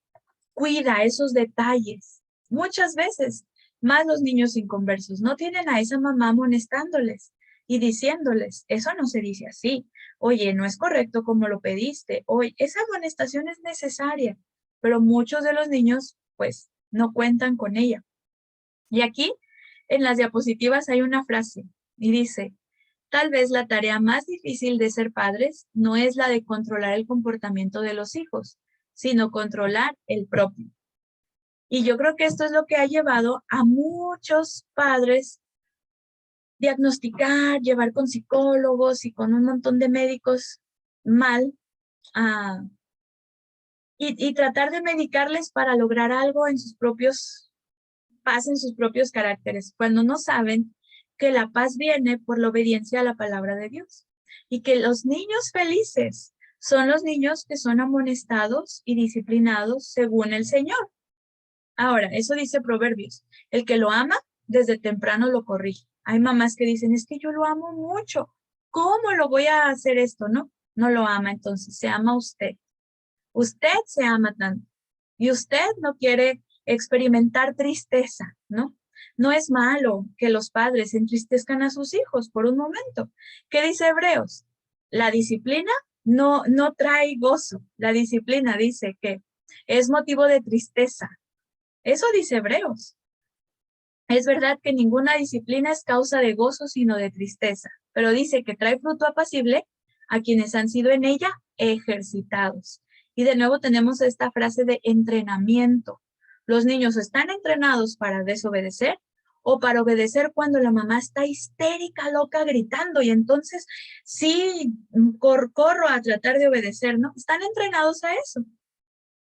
cuida esos detalles. Muchas veces, más los niños inconversos, no tienen a esa mamá amonestándoles y diciéndoles, eso no se dice así. Oye, no es correcto como lo pediste. Oye, esa amonestación es necesaria, pero muchos de los niños, pues, no cuentan con ella. Y aquí, en las diapositivas hay una frase y dice, tal vez la tarea más difícil de ser padres no es la de controlar el comportamiento de los hijos, sino controlar el propio. Y yo creo que esto es lo que ha llevado a muchos padres diagnosticar, llevar con psicólogos y con un montón de médicos mal y tratar de medicarles para lograr algo en sus propios paz, en sus propios caracteres, cuando no saben que la paz viene por la obediencia a la palabra de Dios y que los niños felices son los niños que son amonestados y disciplinados según el Señor. Ahora, eso dice Proverbios, el que lo ama desde temprano lo corrige. Hay mamás que dicen, es que yo lo amo mucho, ¿cómo lo voy a hacer esto? No, no lo ama, entonces se ama usted. Usted se ama tanto y usted no quiere experimentar tristeza, ¿no? No es malo que los padres entristezcan a sus hijos por un momento. ¿Qué dice Hebreos? La disciplina no trae gozo. La disciplina dice que es motivo de tristeza. Eso dice Hebreos. Es verdad que ninguna disciplina es causa de gozo, sino de tristeza, pero dice que trae fruto apacible a quienes han sido en ella ejercitados. Y de nuevo tenemos esta frase de entrenamiento. Los niños están entrenados para desobedecer o para obedecer cuando la mamá está histérica, loca, gritando, y entonces sí, corro a tratar de obedecer, ¿no? Están entrenados a eso.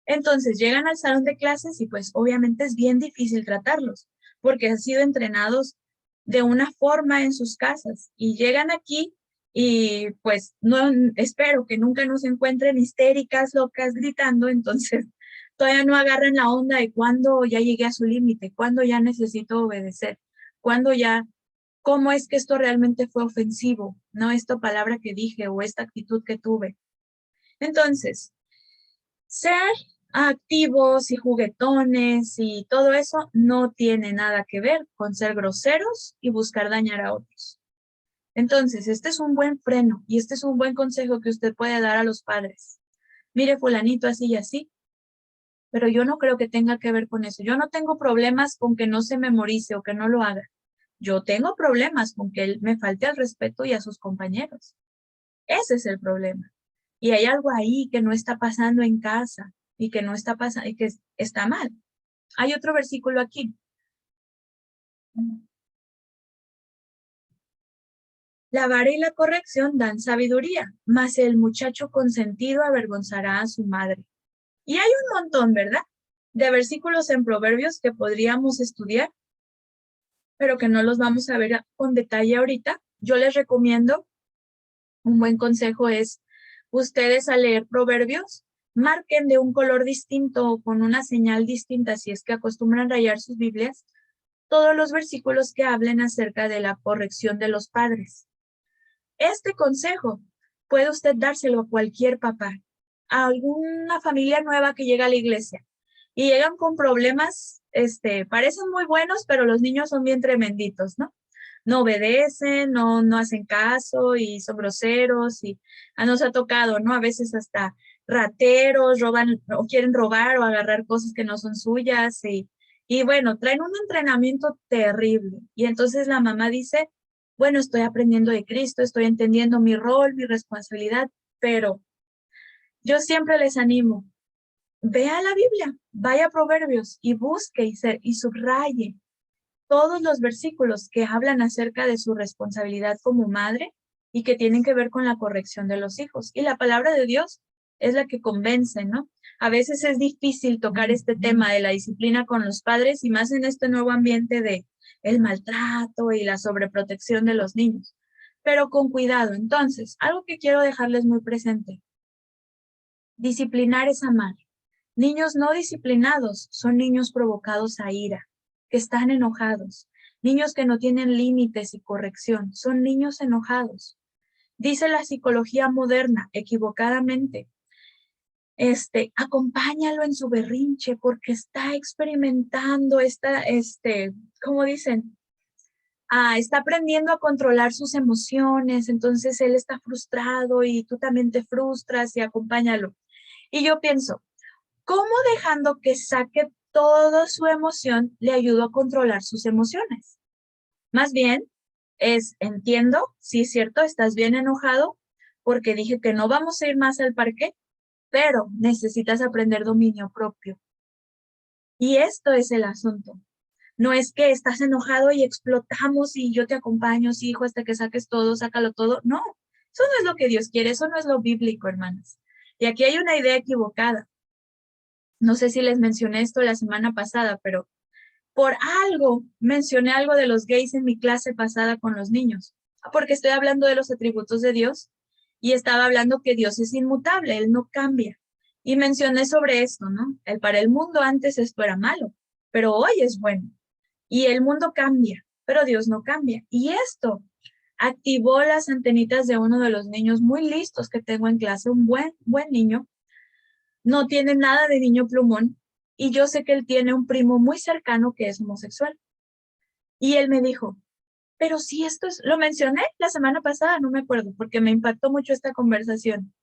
Entonces llegan al salón de clases y pues obviamente es bien difícil tratarlos porque han sido entrenados de una forma en sus casas y llegan aquí y pues no espero que nunca nos encuentren histéricas, locas, gritando, entonces todavía no agarran la onda de cuándo ya llegué a su límite, cuándo ya necesito obedecer, cuándo ya, cómo es que esto realmente fue ofensivo, no esta palabra que dije o esta actitud que tuve. Entonces, ser activos y juguetones y todo eso no tiene nada que ver con ser groseros y buscar dañar a otros. Entonces, este es un buen freno y este es un buen consejo que usted puede dar a los padres. Mire, fulanito así y así, pero yo no creo que tenga que ver con eso. Yo no tengo problemas con que no se memorice o que no lo haga. Yo tengo problemas con que él me falte al respeto y a sus compañeros. Ese es el problema. Y hay algo ahí que no está pasando en casa y que no está pasando y que está mal. Hay otro versículo aquí. La vara y la corrección dan sabiduría, mas el muchacho consentido avergonzará a su madre. Y hay un montón, ¿verdad? De versículos en Proverbios que podríamos estudiar, pero que no los vamos a ver con detalle ahorita. Yo les recomiendo, un buen consejo es, ustedes al leer Proverbios, marquen de un color distinto o con una señal distinta, si es que acostumbran rayar sus Biblias, todos los versículos que hablen acerca de la corrección de los padres. Este consejo puede usted dárselo a cualquier papá, a alguna familia nueva que llega a la iglesia y llegan con problemas, parecen muy buenos, pero los niños son bien tremenditos, ¿no? No obedecen, no hacen caso y son groseros y nos ha tocado, ¿no? A veces hasta rateros, roban o quieren robar o agarrar cosas que no son suyas y bueno, traen un entrenamiento terrible. Y entonces la mamá dice, bueno, estoy aprendiendo de Cristo, estoy entendiendo mi rol, mi responsabilidad, pero yo siempre les animo, vea la Biblia, vaya a Proverbios y busque y subraye todos los versículos que hablan acerca de su responsabilidad como madre y que tienen que ver con la corrección de los hijos. Y la palabra de Dios es la que convence, ¿no? A veces es difícil tocar este tema de la disciplina con los padres y más en este nuevo ambiente de el maltrato y la sobreprotección de los niños. Pero con cuidado. Entonces, algo que quiero dejarles muy presente. Disciplinar es amar. Niños no disciplinados son niños provocados a ira, que están enojados. Niños que no tienen límites y corrección son niños enojados. Dice la psicología moderna, equivocadamente, acompáñalo en su berrinche porque está experimentando ¿cómo dicen? Está aprendiendo a controlar sus emociones, entonces él está frustrado y tú también te frustras y acompáñalo. Y yo pienso, ¿cómo dejando que saque toda su emoción le ayudo a controlar sus emociones? Más bien, entiendo, sí es cierto, estás bien enojado porque dije que no vamos a ir más al parque, pero necesitas aprender dominio propio. Y esto es el asunto. No es que estás enojado y explotamos y yo te acompaño, sí, hijo, hasta que saques todo, sácalo todo. No, eso no es lo que Dios quiere, eso no es lo bíblico, hermanas. Y aquí hay una idea equivocada. No sé si les mencioné esto la semana pasada, pero por algo mencioné algo de los gays en mi clase pasada con los niños, porque estoy hablando de los atributos de Dios y estaba hablando que Dios es inmutable, Él no cambia. Y mencioné sobre esto, ¿no? Para el mundo antes esto era malo, pero hoy es bueno. Y el mundo cambia, pero Dios no cambia. Y esto activó las antenitas de uno de los niños muy listos que tengo en clase, un buen niño. No tiene nada de niño plumón y yo sé que él tiene un primo muy cercano que es homosexual. Y él me dijo, pero si esto es, lo mencioné la semana pasada, no me acuerdo, porque me impactó mucho esta conversación.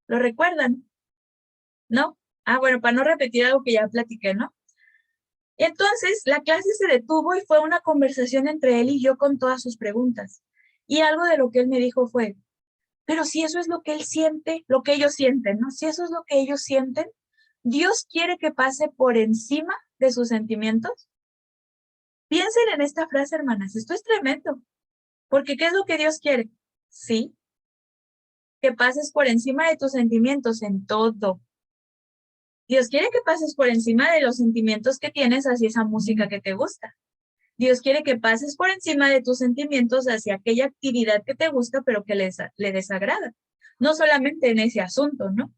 ¿Lo recuerdan? ¿No? Bueno, para no repetir algo que ya platiqué, ¿no? Entonces, la clase se detuvo y fue una conversación entre él y yo con todas sus preguntas. Y algo de lo que él me dijo fue, pero si eso es lo que él siente, lo que ellos sienten, ¿no? Si eso es lo que ellos sienten, Dios quiere que pase por encima de sus sentimientos. Piensen en esta frase, hermanas, esto es tremendo, porque ¿qué es lo que Dios quiere? Sí, que pases por encima de tus sentimientos en todo. Dios quiere que pases por encima de los sentimientos que tienes hacia esa música que te gusta. Dios quiere que pases por encima de tus sentimientos hacia aquella actividad que te gusta, pero que le desagrada. No solamente en ese asunto, ¿no?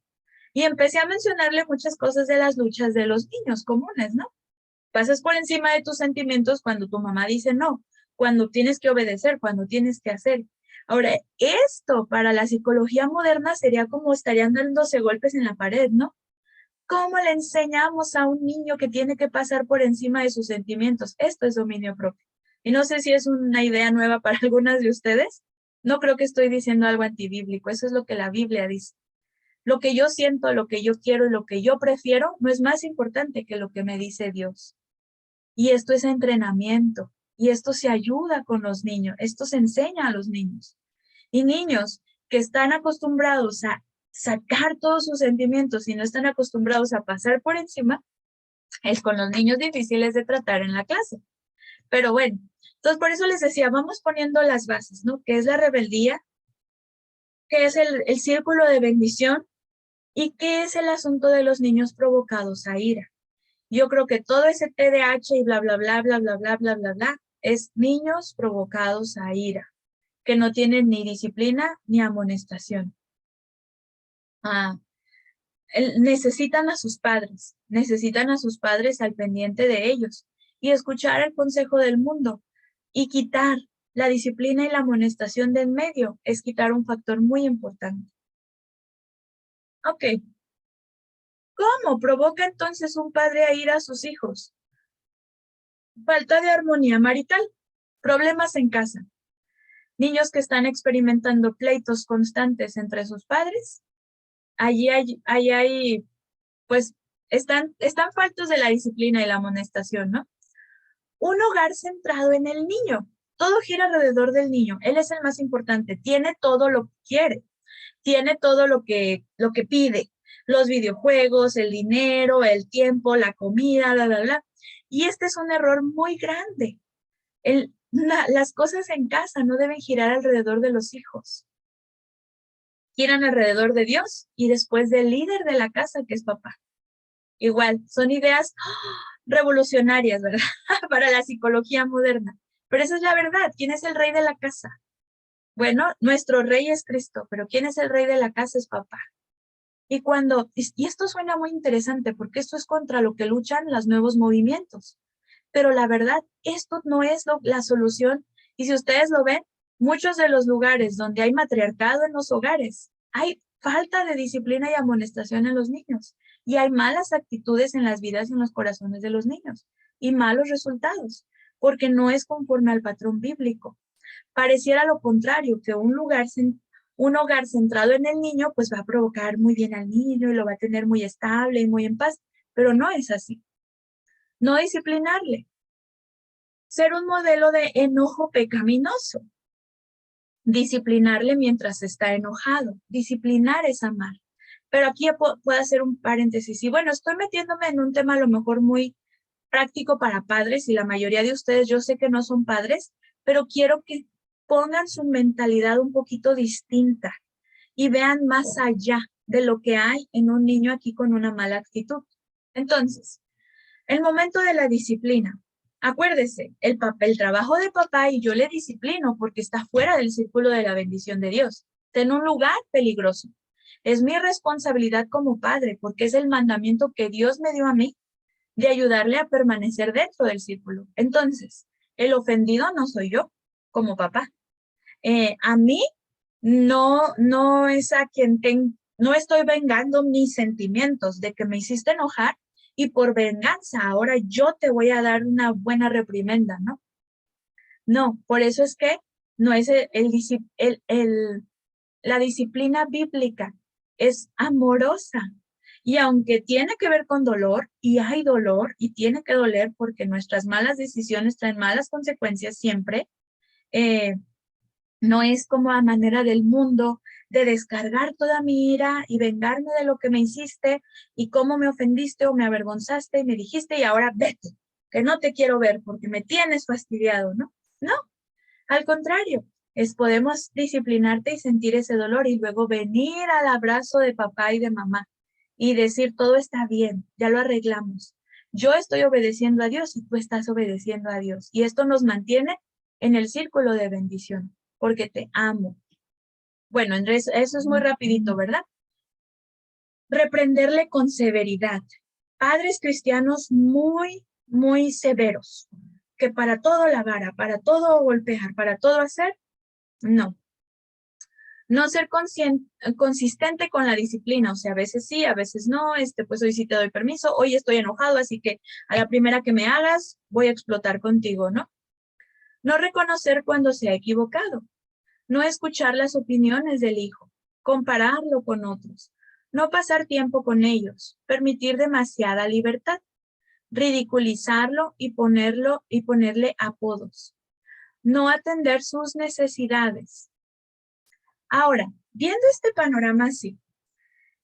Y empecé a mencionarle muchas cosas de las luchas de los niños comunes, ¿no? Pasas por encima de tus sentimientos cuando tu mamá dice no, cuando tienes que obedecer, cuando tienes que hacer. Ahora, esto para la psicología moderna sería como estarían dándose golpes en la pared, ¿no? ¿Cómo le enseñamos a un niño que tiene que pasar por encima de sus sentimientos? Esto es dominio propio. Y no sé si es una idea nueva para algunas de ustedes. No creo que estoy diciendo algo antibíblico. Eso es lo que la Biblia dice. Lo que yo siento, lo que yo quiero y lo que yo prefiero no es más importante que lo que me dice Dios. Y esto es entrenamiento. Y esto se ayuda con los niños. Esto se enseña a los niños. Y niños que están acostumbrados a sacar todos sus sentimientos y no están acostumbrados a pasar por encima, es con los niños difíciles de tratar en la clase. Pero bueno, entonces por eso les decía, vamos poniendo las bases, ¿no? ¿Qué es la rebeldía? ¿Qué es el círculo de bendición? ¿Y qué es el asunto de los niños provocados a ira? Yo creo que todo ese TDAH y bla, bla, bla, bla, bla, bla, bla, bla, bla, es niños provocados a ira, que no tienen ni disciplina ni amonestación. Necesitan a sus padres al pendiente de ellos y escuchar el consejo del mundo y quitar la disciplina y la amonestación de en medio es quitar un factor muy importante. Ok, ¿cómo provoca entonces un padre a ir a sus hijos? Falta de armonía marital, problemas en casa, niños que están experimentando pleitos constantes entre sus padres. Allí hay pues están faltos de la disciplina y la amonestación, ¿no? Un hogar centrado en el niño. Todo gira alrededor del niño. Él es el más importante. Tiene todo lo que quiere. Tiene todo lo que pide. Los videojuegos, el dinero, el tiempo, la comida, bla, bla, bla. Y este es un error muy grande. Las cosas en casa no deben girar alrededor de los hijos. Giran alrededor de Dios y después del líder de la casa, que es papá. Igual, son ideas revolucionarias, ¿verdad? Para la psicología moderna. Pero esa es la verdad. ¿Quién es el rey de la casa? Bueno, nuestro rey es Cristo, pero ¿quién es el rey de la casa? Es papá. Y esto suena muy interesante porque esto es contra lo que luchan los nuevos movimientos. Pero la verdad, esto no es la solución. Y si ustedes lo ven, muchos de los lugares donde hay matriarcado en los hogares, hay falta de disciplina y amonestación en los niños. Y hay malas actitudes en las vidas y en los corazones de los niños. Y malos resultados, porque no es conforme al patrón bíblico. Pareciera lo contrario, que un hogar centrado en el niño, pues va a provocar muy bien al niño y lo va a tener muy estable y muy en paz. Pero no es así. No disciplinarle. Ser un modelo de enojo pecaminoso. Disciplinarle mientras está enojado. Disciplinar es amar. Pero aquí puedo hacer un paréntesis. Y bueno, estoy metiéndome en un tema a lo mejor muy práctico para padres y la mayoría de ustedes yo sé que no son padres, pero quiero que pongan su mentalidad un poquito distinta y vean más allá de lo que hay en un niño aquí con una mala actitud. Entonces, el momento de la disciplina. Acuérdese, el trabajo de papá y yo le disciplino porque está fuera del círculo de la bendición de Dios. Está en un lugar peligroso. Es mi responsabilidad como padre porque es el mandamiento que Dios me dio a mí de ayudarle a permanecer dentro del círculo. Entonces, el ofendido no soy yo como papá. A mí no es a quien no estoy vengando mis sentimientos de que me hiciste enojar y por venganza ahora yo te voy a dar una buena reprimenda, ¿no? No, por eso es que no es la disciplina bíblica, es amorosa. Y aunque tiene que ver con dolor, y hay dolor, y tiene que doler porque nuestras malas decisiones traen malas consecuencias siempre, eh, no es como a manera del mundo de descargar toda mi ira y vengarme de lo que me hiciste y cómo me ofendiste o me avergonzaste y me dijiste y ahora vete, que no te quiero ver porque me tienes fastidiado, ¿no? No, al contrario, podemos disciplinarte y sentir ese dolor y luego venir al abrazo de papá y de mamá y decir todo está bien, ya lo arreglamos. Yo estoy obedeciendo a Dios y tú estás obedeciendo a Dios. Y esto nos mantiene en el círculo de bendición, porque te amo. Bueno, Andrés, eso es muy rapidito, ¿verdad? Reprenderle con severidad. Padres cristianos muy severos, que para todo la vara, para todo golpear, para todo hacer, no. No ser consistente con la disciplina, o sea, a veces sí, a veces no, pues hoy sí te doy permiso, hoy estoy enojado, así que a la primera que me hagas, voy a explotar contigo, ¿no? No reconocer cuando se ha equivocado, no escuchar las opiniones del hijo, compararlo con otros, no pasar tiempo con ellos, permitir demasiada libertad, ridiculizarlo y ponerle apodos, no atender sus necesidades. Ahora, viendo este panorama así,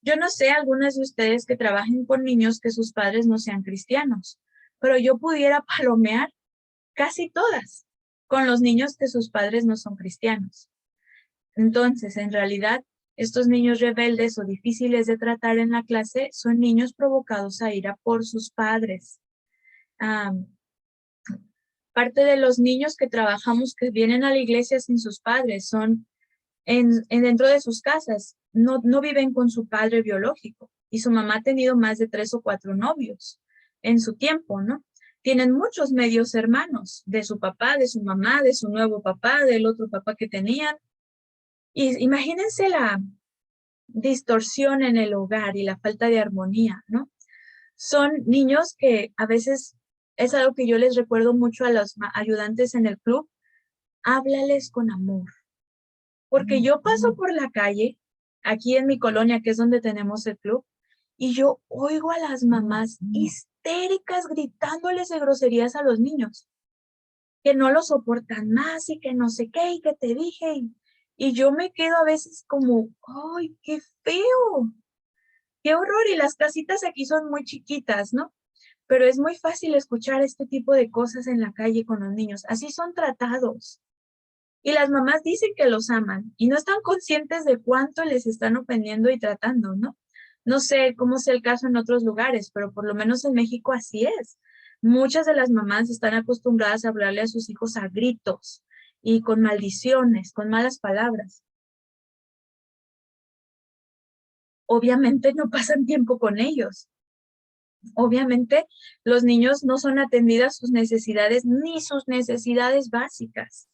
yo no sé algunas de ustedes que trabajen con niños que sus padres no sean cristianos, pero yo pudiera palomear casi todas con los niños que sus padres no son cristianos. Entonces, en realidad, estos niños rebeldes o difíciles de tratar en la clase son niños provocados a ira por sus padres. Parte de los niños que trabajamos que vienen a la iglesia sin sus padres son dentro de sus casas, no viven con su padre biológico y su mamá ha tenido más de 3 o 4 novios en su tiempo, ¿no? Tienen muchos medios hermanos, de su papá, de su mamá, de su nuevo papá, del otro papá que tenían. Y imagínense la distorsión en el hogar y la falta de armonía, ¿no? Son niños que a veces es algo que yo les recuerdo mucho a los ayudantes en el club, háblales con amor. Porque yo paso por la calle, aquí en mi colonia, que es donde tenemos el club, y yo oigo a las mamás histéricas gritándoles de groserías a los niños, que no lo soportan más y que no sé qué y que te dije. Y yo me quedo a veces como, ¡ay, qué feo! ¡Qué horror! Y las casitas aquí son muy chiquitas, ¿no? Pero es muy fácil escuchar este tipo de cosas en la calle con los niños. Así son tratados. Y las mamás dicen que los aman y no están conscientes de cuánto les están ofendiendo y tratando, ¿no? No sé cómo sea el caso en otros lugares, pero por lo menos en México así es. Muchas de las mamás están acostumbradas a hablarle a sus hijos a gritos y con maldiciones, con malas palabras. Obviamente no pasan tiempo con ellos. Obviamente los niños no son atendidas sus necesidades ni sus necesidades básicas.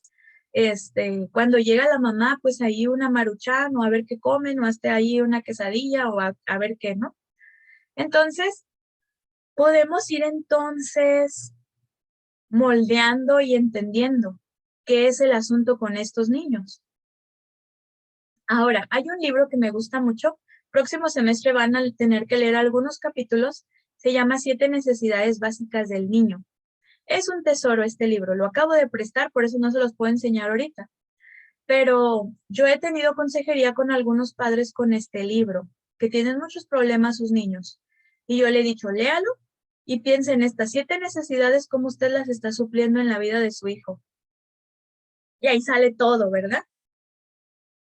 Cuando llega la mamá, pues ahí una maruchan o a ver qué comen o hasta ahí una quesadilla o a ver qué, ¿no? Entonces, podemos ir entonces moldeando y entendiendo qué es el asunto con estos niños. Ahora, hay un libro que me gusta mucho. Próximo semestre van a tener que leer algunos capítulos. Se llama 7 necesidades básicas del niño. Es un tesoro este libro. Lo acabo de prestar, por eso no se los puedo enseñar ahorita. Pero yo he tenido consejería con algunos padres con este libro, que tienen muchos problemas sus niños. Y yo le he dicho, léalo y piense en estas 7 necesidades, cómo usted las está supliendo en la vida de su hijo. Y ahí sale todo, ¿verdad?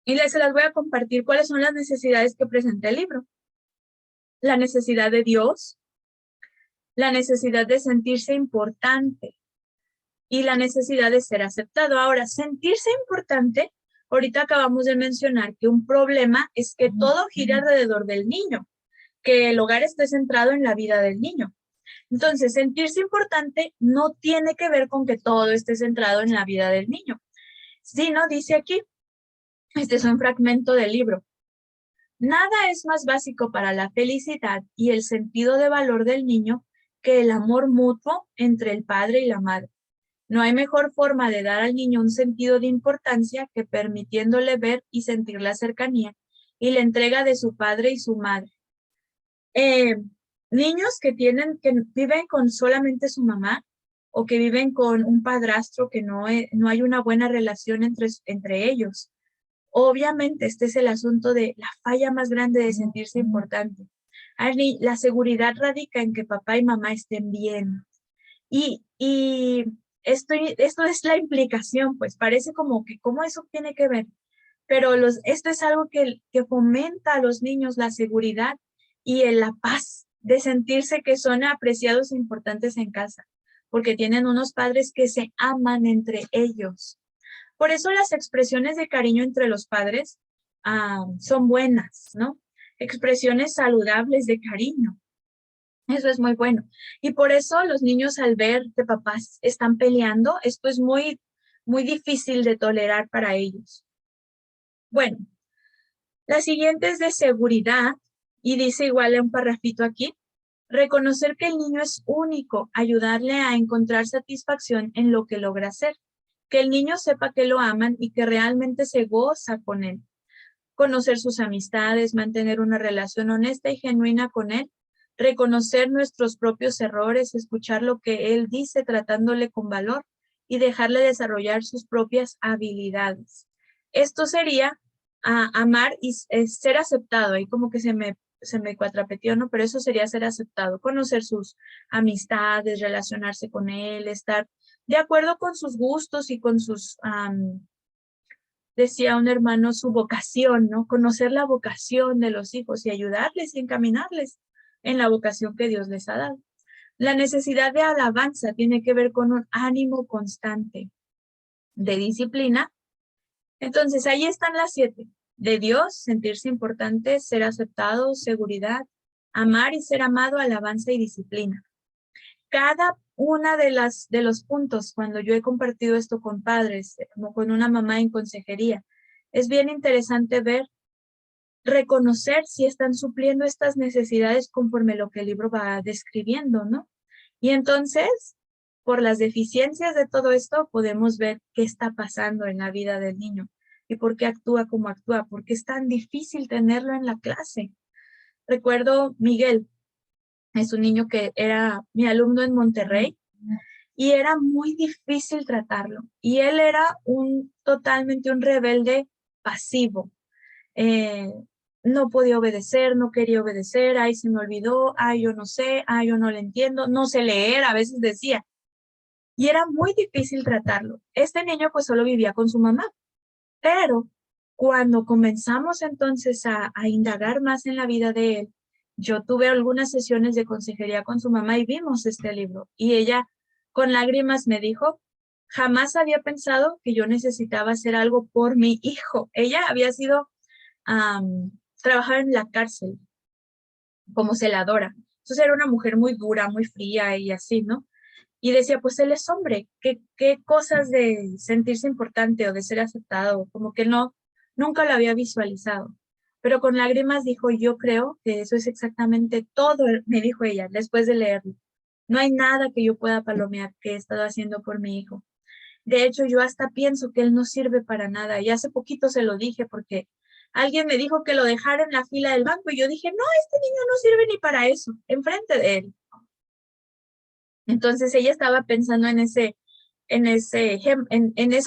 Y se las voy a compartir cuáles son las necesidades que presenta el libro. La necesidad de Dios, la necesidad de sentirse importante y la necesidad de ser aceptado. Ahora, sentirse importante, ahorita acabamos de mencionar que un problema es que todo gira alrededor del niño, que el hogar esté centrado en la vida del niño. Entonces, sentirse importante no tiene que ver con que todo esté centrado en la vida del niño. Sí, ¿no? Dice aquí, este es un fragmento del libro. Nada es más básico para la felicidad y el sentido de valor del niño que el amor mutuo entre el padre y la madre. No hay mejor forma de dar al niño un sentido de importancia que permitiéndole ver y sentir la cercanía y la entrega de su padre y su madre. Eh, Niños que viven con solamente su mamá o que viven con un padrastro que no hay una buena relación entre ellos. Obviamente, este es el asunto de la falla más grande de sentirse importante. La seguridad radica en que papá y mamá estén bien. Y esto es la implicación, pues parece como que, ¿cómo eso tiene que ver? Pero esto es algo que fomenta a los niños la seguridad y la paz de sentirse que son apreciados e importantes en casa, porque tienen unos padres que se aman entre ellos. Por eso las expresiones de cariño entre los padres son buenas, ¿no? Expresiones saludables de cariño. Eso es muy bueno. Y por eso los niños al ver que papás están peleando, esto es muy, muy difícil de tolerar para ellos. Bueno, la siguiente es de seguridad y dice igual en un parrafito aquí, reconocer que el niño es único, ayudarle a encontrar satisfacción en lo que logra hacer, que el niño sepa que lo aman y que realmente se goza con él, conocer sus amistades, mantener una relación honesta y genuina con él, reconocer nuestros propios errores, escuchar lo que él dice tratándole con valor y dejarle desarrollar sus propias habilidades. Esto sería amar y ser aceptado. Ahí como que se me cuatrapetió, ¿no? Pero eso sería ser aceptado, conocer sus amistades, relacionarse con él, estar de acuerdo con sus gustos y con sus, decía un hermano, su vocación, ¿no? Conocer la vocación de los hijos y ayudarles y encaminarles en la vocación que Dios les ha dado. La necesidad de alabanza tiene que ver con un ánimo constante de disciplina. Entonces, ahí están las 7. De Dios, sentirse importante, ser aceptado, seguridad, amar y ser amado, alabanza y disciplina. Cada una de los puntos, cuando yo he compartido esto con padres, como con una mamá en consejería, es bien interesante ver, reconocer si están supliendo estas necesidades conforme lo que el libro va describiendo, ¿no? Y entonces, por las deficiencias de todo esto, podemos ver qué está pasando en la vida del niño y por qué actúa como actúa, porque es tan difícil tenerlo en la clase. Recuerdo Miguel, es un niño que era mi alumno en Monterrey y era muy difícil tratarlo. Y él era totalmente un rebelde pasivo. Eh, no podía obedecer, no quería obedecer, ay, se me olvidó, ay, yo no sé, ay, yo no le entiendo, no sé leer, a veces decía. Y era muy difícil tratarlo. Este niño pues solo vivía con su mamá, pero cuando comenzamos entonces a indagar más en la vida de él, yo tuve algunas sesiones de consejería con su mamá y vimos este libro. Y ella con lágrimas me dijo, jamás había pensado que yo necesitaba hacer algo por mi hijo. Ella había sido, trabajar en la cárcel como celadora. Entonces era una mujer muy dura, muy fría y así, ¿no? Y decía, pues él es hombre, ¿qué cosas de sentirse importante o de ser aceptado? Como que no, nunca lo había visualizado. Pero con lágrimas dijo, yo creo que eso es exactamente todo, me dijo ella, después de leerlo. No hay nada que yo pueda palomear que he estado haciendo por mi hijo. De hecho, yo hasta pienso que él no sirve para nada. Y hace poquito se lo dije porque alguien me dijo que lo dejara en la fila del banco y yo dije, no, este niño no sirve ni para eso, enfrente de él. Entonces ella estaba pensando en eso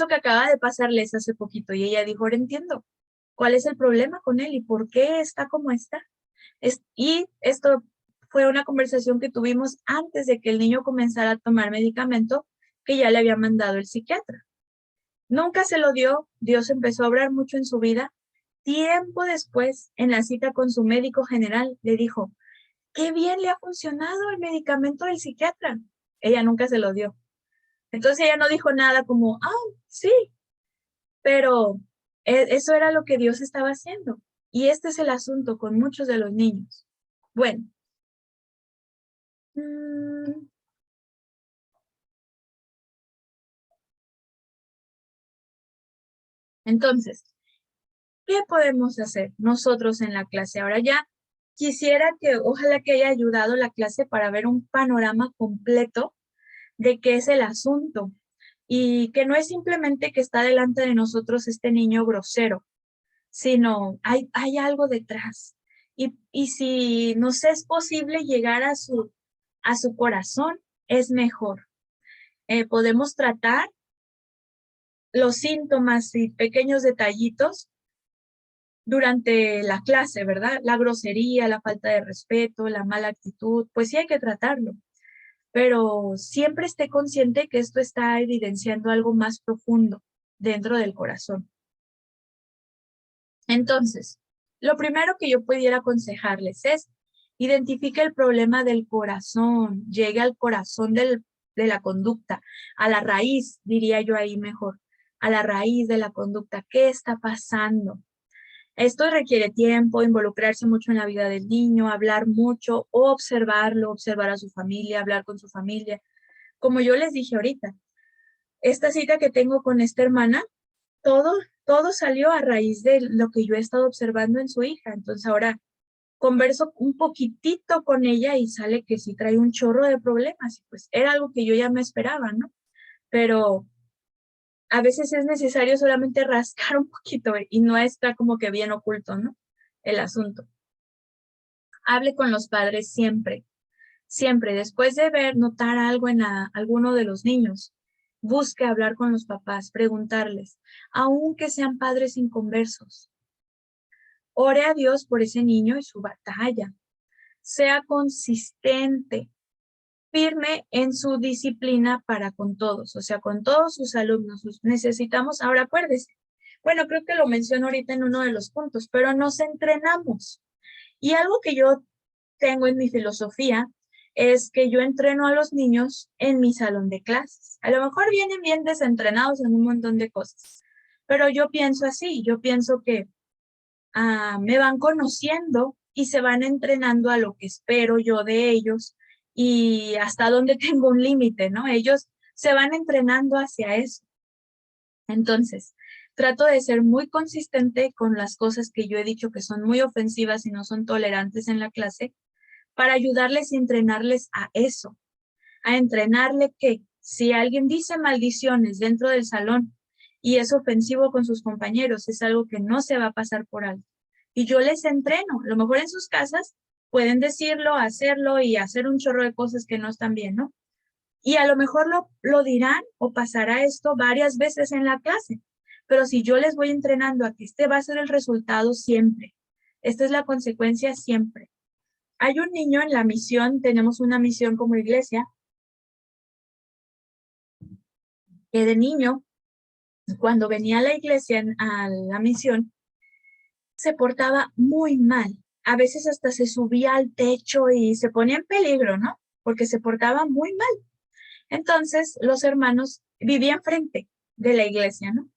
que acaba de pasarles hace poquito y ella dijo, ahora entiendo cuál es el problema con él y por qué está como está. Y esto fue una conversación que tuvimos antes de que el niño comenzara a tomar medicamento que ya le había mandado el psiquiatra. Nunca se lo dio, Dios empezó a obrar mucho en su vida. Tiempo después, en la cita con su médico general, le dijo, qué bien le ha funcionado el medicamento del psiquiatra. Ella nunca se lo dio. Entonces ella no dijo nada como, sí, pero eso era lo que Dios estaba haciendo. Y este es el asunto con muchos de los niños. Bueno, entonces, ¿qué podemos hacer nosotros en la clase? Ahora ya quisiera que, ojalá que haya ayudado la clase para ver un panorama completo de qué es el asunto y que no es simplemente que está delante de nosotros este niño grosero, sino hay algo detrás. Y si nos es posible llegar a su corazón, es mejor. Podemos tratar los síntomas y pequeños detallitos durante la clase, ¿verdad? La grosería, la falta de respeto, la mala actitud, pues sí hay que tratarlo, pero siempre esté consciente que esto está evidenciando algo más profundo dentro del corazón. Entonces, lo primero que yo pudiera aconsejarles es identifique el problema del corazón, llegue al corazón de la conducta, a la raíz, diría yo ahí mejor, a la raíz de la conducta. ¿Qué está pasando? Esto requiere tiempo, involucrarse mucho en la vida del niño, hablar mucho, observarlo, observar a su familia, hablar con su familia. Como yo les dije ahorita, esta cita que tengo con esta hermana, todo salió a raíz de lo que yo he estado observando en su hija. Entonces ahora converso un poquitito con ella y sale que sí trae un chorro de problemas. Pues era algo que yo ya me esperaba, ¿no? Pero a veces es necesario solamente rascar un poquito y no está como que bien oculto, ¿no? El asunto. Hable con los padres siempre, siempre. Después de notar algo en alguno de los niños, busque hablar con los papás, preguntarles, aunque sean padres inconversos. Ore a Dios por ese niño y su batalla. Sea consistente, firme en su disciplina para con todos, o sea, con todos sus alumnos. Necesitamos, ahora acuérdese, bueno, creo que lo menciono ahorita en uno de los puntos, pero nos entrenamos. Y algo que yo tengo en mi filosofía es que yo entreno a los niños en mi salón de clases. A lo mejor vienen bien desentrenados en un montón de cosas, pero yo pienso así, yo pienso que me van conociendo y se van entrenando a lo que espero yo de ellos y hasta dónde tengo un límite, ¿no? Ellos se van entrenando hacia eso. Entonces, trato de ser muy consistente con las cosas que yo he dicho que son muy ofensivas y no son tolerantes en la clase para ayudarles y entrenarles a eso, a entrenarle que si alguien dice maldiciones dentro del salón y es ofensivo con sus compañeros, es algo que no se va a pasar por alto. Y yo les entreno, a lo mejor en sus casas pueden decirlo, hacerlo y hacer un chorro de cosas que no están bien, ¿no? Y a lo mejor lo dirán o pasará esto varias veces en la clase, pero si yo les voy entrenando a que este va a ser el resultado siempre, esta es la consecuencia siempre. Hay un niño en la misión, tenemos una misión como iglesia, que de niño, cuando venía a la iglesia, a la misión, se portaba muy mal. A veces hasta se subía al techo y se ponía en peligro, ¿no? Porque se portaba muy mal. Entonces, los hermanos vivían frente de la iglesia, ¿no?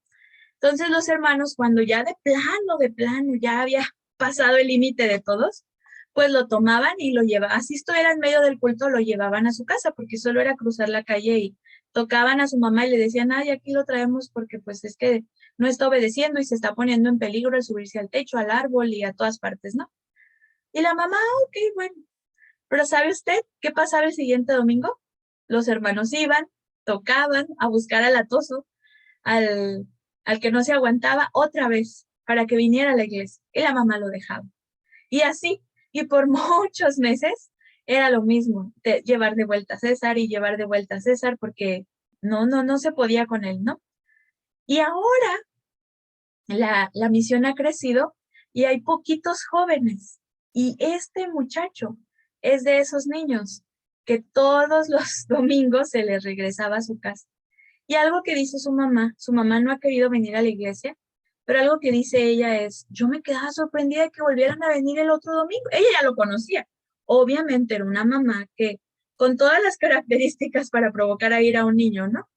Entonces, los hermanos, cuando ya de plano, ya había pasado el límite de todos, pues lo tomaban y lo llevaban, así estuviera en medio del culto, lo llevaban a su casa, porque solo era cruzar la calle y tocaban a su mamá y le decían, ay, aquí lo traemos porque pues es que no está obedeciendo y se está poniendo en peligro al subirse al techo, al árbol y a todas partes, ¿no? Y la mamá, ok, bueno. Pero ¿sabe usted qué pasaba el siguiente domingo? Los hermanos iban, tocaban a buscar al atoso, al, al que no se aguantaba otra vez para que viniera a la iglesia y la mamá lo dejaba. Y así, y por muchos meses era lo mismo, llevar de vuelta a César y llevar de vuelta a César porque no se podía con él, ¿no? Y ahora la misión ha crecido y hay poquitos jóvenes. Y este muchacho es de esos niños que todos los domingos se les regresaba a su casa. Y algo que dice su mamá no ha querido venir a la iglesia, pero algo que dice ella es, yo me quedaba sorprendida de que volvieran a venir el otro domingo. Ella ya lo conocía. Obviamente era una mamá que con todas las características para provocar a ir a un niño, ¿no?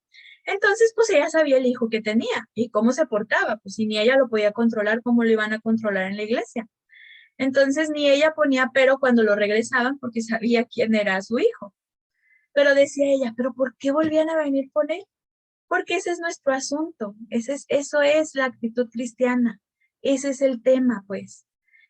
Entonces, pues ella sabía el hijo que tenía y cómo se portaba, pues si ni ella lo podía controlar, ¿cómo lo iban a controlar en la iglesia? Entonces, ni ella ponía pero cuando lo regresaban porque sabía quién era su hijo. Pero decía ella, ¿pero por qué volvían a venir con él? Porque ese es nuestro asunto, eso es la actitud cristiana, ese es el tema, pues.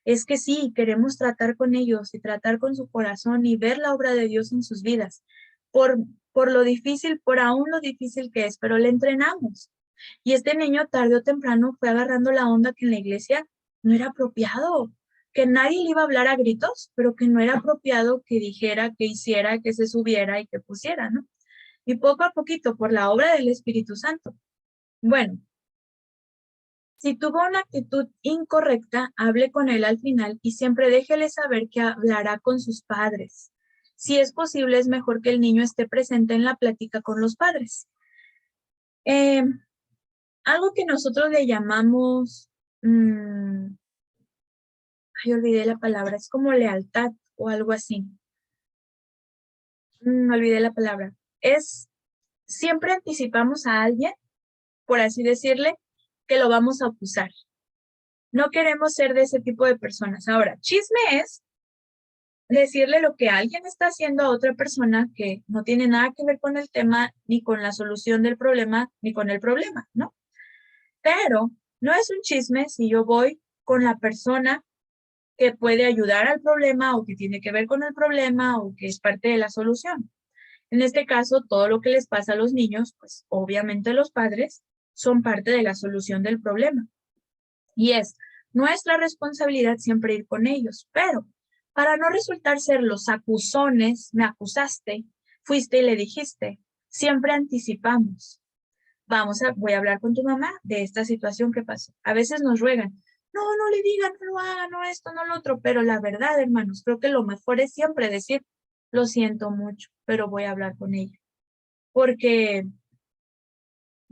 Es que sí, queremos tratar con ellos y tratar con su corazón y ver la obra de Dios en sus vidas, por, por lo difícil, por aún lo difícil que es, pero le entrenamos. Y este niño tarde o temprano fue agarrando la onda que en la iglesia no era apropiado. que nadie le iba a hablar a gritos, pero que no era apropiado que dijera, que hiciera, que se subiera y que pusiera, ¿no? Y poco a poquito, por la obra del Espíritu Santo. Bueno, si tuvo una actitud incorrecta, hable con él al final y siempre déjele saber que hablará con sus padres. Si es posible, es mejor que el niño esté presente en la plática con los padres. Algo que nosotros le llamamos, ay, olvidé la palabra, es como lealtad o algo así. Olvidé la palabra. Es, siempre anticipamos a alguien, por así decirle, que lo vamos a acusar. No queremos ser de ese tipo de personas. Ahora, chisme es decirle lo que alguien está haciendo a otra persona que no tiene nada que ver con el tema, ni con la solución del problema, ni con el problema, ¿no? Pero no es un chisme si yo voy con la persona que puede ayudar al problema o que tiene que ver con el problema o que es parte de la solución. En este caso, todo lo que les pasa a los niños, pues obviamente los padres son parte de la solución del problema. Y es nuestra responsabilidad siempre ir con ellos, pero para no resultar ser los acusones, me acusaste, fuiste y le dijiste, siempre anticipamos. Voy a hablar con tu mamá de esta situación que pasó. A veces nos ruegan, no, no le digan, no lo hagan, no esto, no lo otro, pero la verdad, hermanos, creo que lo mejor es siempre decir, lo siento mucho, pero voy a hablar con ella. Porque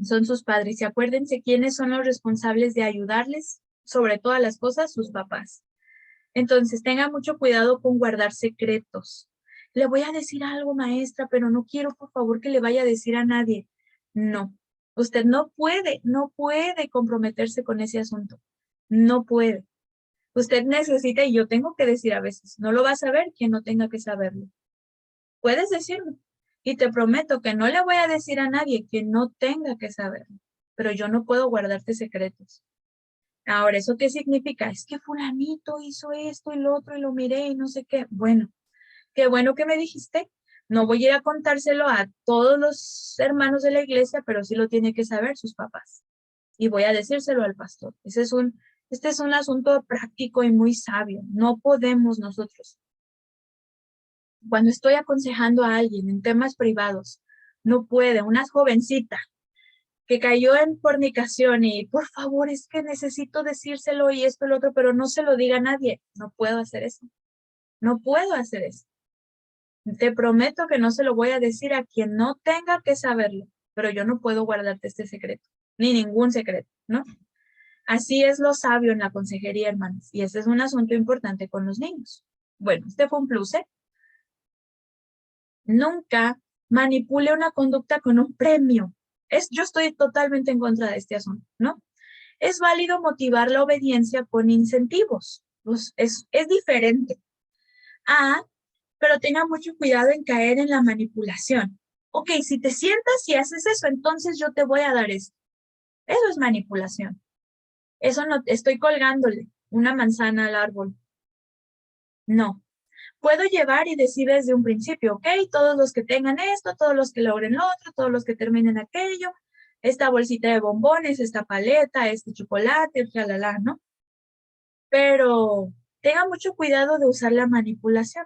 son sus padres y acuérdense quiénes son los responsables de ayudarles, sobre todas las cosas, sus papás. Entonces, tenga mucho cuidado con guardar secretos. Le voy a decir algo, maestra, pero no quiero, por favor, que le vaya a decir a nadie. No, usted no puede comprometerse con ese asunto. No puede. Usted necesita, y yo tengo que decir a veces, no lo va a saber quien no tenga que saberlo. Puedes decirlo. Y te prometo que no le voy a decir a nadie que no tenga que saberlo. Pero yo no puedo guardarte secretos. Ahora, ¿eso qué significa? Es que fulanito hizo esto y lo otro y lo miré y no sé qué. Bueno, qué bueno que me dijiste. No voy a ir a contárselo a todos los hermanos de la iglesia, pero sí lo tiene que saber sus papás. Y voy a decírselo al pastor. Este es un asunto práctico y muy sabio. No podemos nosotros. Cuando estoy aconsejando a alguien en temas privados, no puede, una jovencita que cayó en fornicación y por favor es que necesito decírselo y esto y lo otro, pero no se lo diga a nadie. No puedo hacer eso. No puedo hacer eso. Te prometo que no se lo voy a decir a quien no tenga que saberlo, pero yo no puedo guardarte este secreto, ni ningún secreto, ¿no? Así es lo sabio en la consejería, hermanos, y este es un asunto importante con los niños. Bueno, este fue un plus, ¿eh? Nunca manipule una conducta con un premio. Yo estoy totalmente en contra de este asunto, ¿no? Es válido motivar la obediencia con incentivos. Pues es diferente. Pero tenga mucho cuidado en caer en la manipulación. Ok, si te sientas y haces eso, entonces yo te voy a dar esto. Eso es manipulación. Eso no, estoy colgándole una manzana al árbol. No. Puedo llevar y decir desde un principio, ok, todos los que tengan esto, todos los que logren lo otro, todos los que terminen aquello, esta bolsita de bombones, esta paleta, este chocolate, jalala, ¿no? Pero tenga mucho cuidado de usar la manipulación.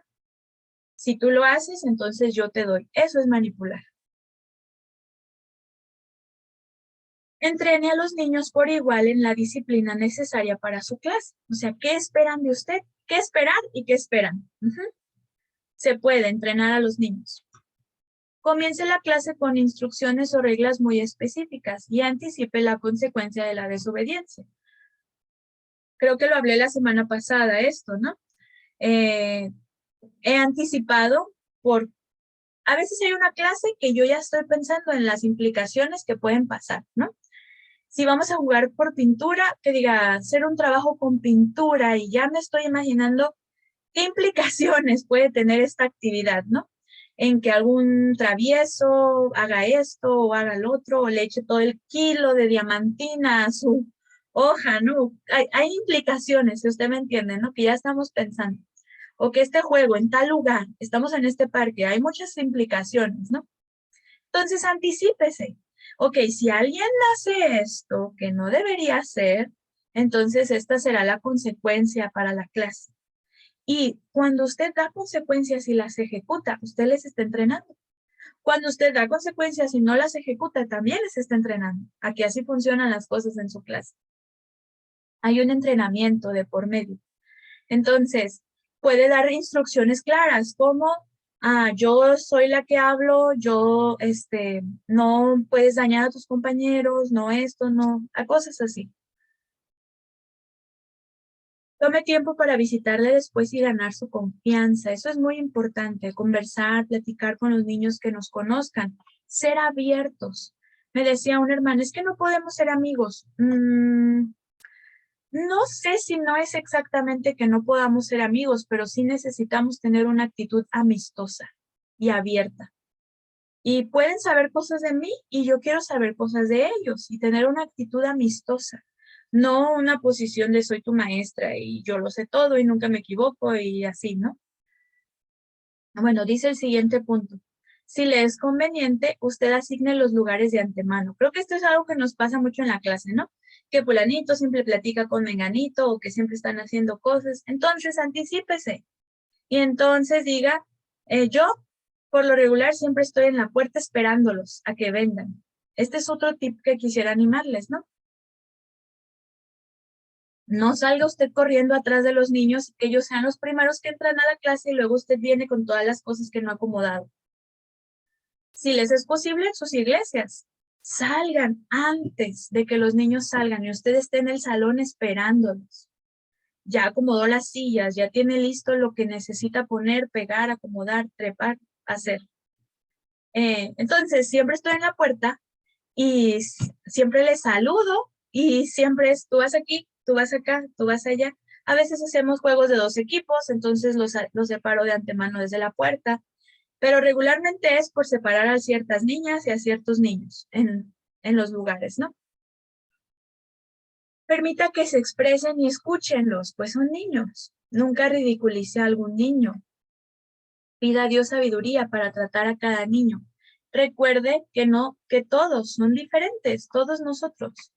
Si tú lo haces, entonces yo te doy. Eso es manipular. Entrene a los niños por igual en la disciplina necesaria para su clase. O sea, ¿qué esperan de usted? ¿Qué esperar y qué esperan? Se puede entrenar a los niños. Comience la clase con instrucciones o reglas muy específicas y anticipe la consecuencia de la desobediencia. Creo que lo hablé la semana pasada esto, ¿no? He anticipado a veces hay una clase que yo ya estoy pensando en las implicaciones que pueden pasar, ¿no? Si vamos a jugar por pintura, que diga, hacer un trabajo con pintura y ya me estoy imaginando qué implicaciones puede tener esta actividad, ¿no? En que algún travieso haga esto o haga el otro, o le eche todo el kilo de diamantina a su hoja, ¿no? Hay implicaciones, si usted me entiende, ¿no? Que ya estamos pensando. O que este juego en tal lugar, estamos en este parque, hay muchas implicaciones, ¿no? Entonces, anticípese. Ok, si alguien hace esto que no debería hacer, Entonces, esta será la consecuencia para la clase. Y cuando usted da consecuencias y las ejecuta, usted les está entrenando. Cuando usted da consecuencias y no las ejecuta, también les está entrenando. Aquí así funcionan las cosas en su clase. Hay un entrenamiento de por medio. Entonces, puede dar instrucciones claras como, yo soy la que hablo, no puedes dañar a tus compañeros, no esto, no, a cosas así. Tome tiempo para visitarle después y ganar su confianza. Eso es muy importante, conversar, platicar con los niños que nos conozcan, ser abiertos. Me decía un hermano, es que no podemos ser amigos. No sé si no es exactamente que no podamos ser amigos, pero sí necesitamos tener una actitud amistosa y abierta. Y pueden saber cosas de mí y yo quiero saber cosas de ellos y tener una actitud amistosa, no una posición de soy tu maestra y yo lo sé todo y nunca me equivoco y así, ¿no? Bueno, dice el siguiente punto. Si le es conveniente, usted asigne los lugares de antemano. Creo que esto es algo que nos pasa mucho en la clase, ¿no? Que fulanito siempre platica con menganito o que siempre están haciendo cosas. Entonces, anticípese. Y entonces diga, yo, por lo regular, siempre estoy en la puerta esperándolos a que vengan. Este es otro tip que quisiera animarles, ¿no? No salga usted corriendo atrás de los niños y que ellos sean los primeros que entran a la clase y luego usted viene con todas las cosas que no ha acomodado. Si les es posible en sus iglesias, salgan antes de que los niños salgan y usted esté en el salón esperándolos. Ya acomodó las sillas, ya tiene listo lo que necesita poner, pegar, acomodar, trepar, hacer. Entonces, siempre estoy en la puerta y siempre les saludo y siempre es, tú vas aquí, tú vas acá, tú vas allá. A veces hacemos juegos de 2 equipos, entonces los separo de antemano desde la puerta, pero regularmente es por separar a ciertas niñas y a ciertos niños en los lugares, ¿no? Permita que se expresen y escúchenlos, pues son niños. Nunca ridiculice a algún niño. Pida a Dios sabiduría para tratar a cada niño. Recuerde que todos son diferentes, todos nosotros.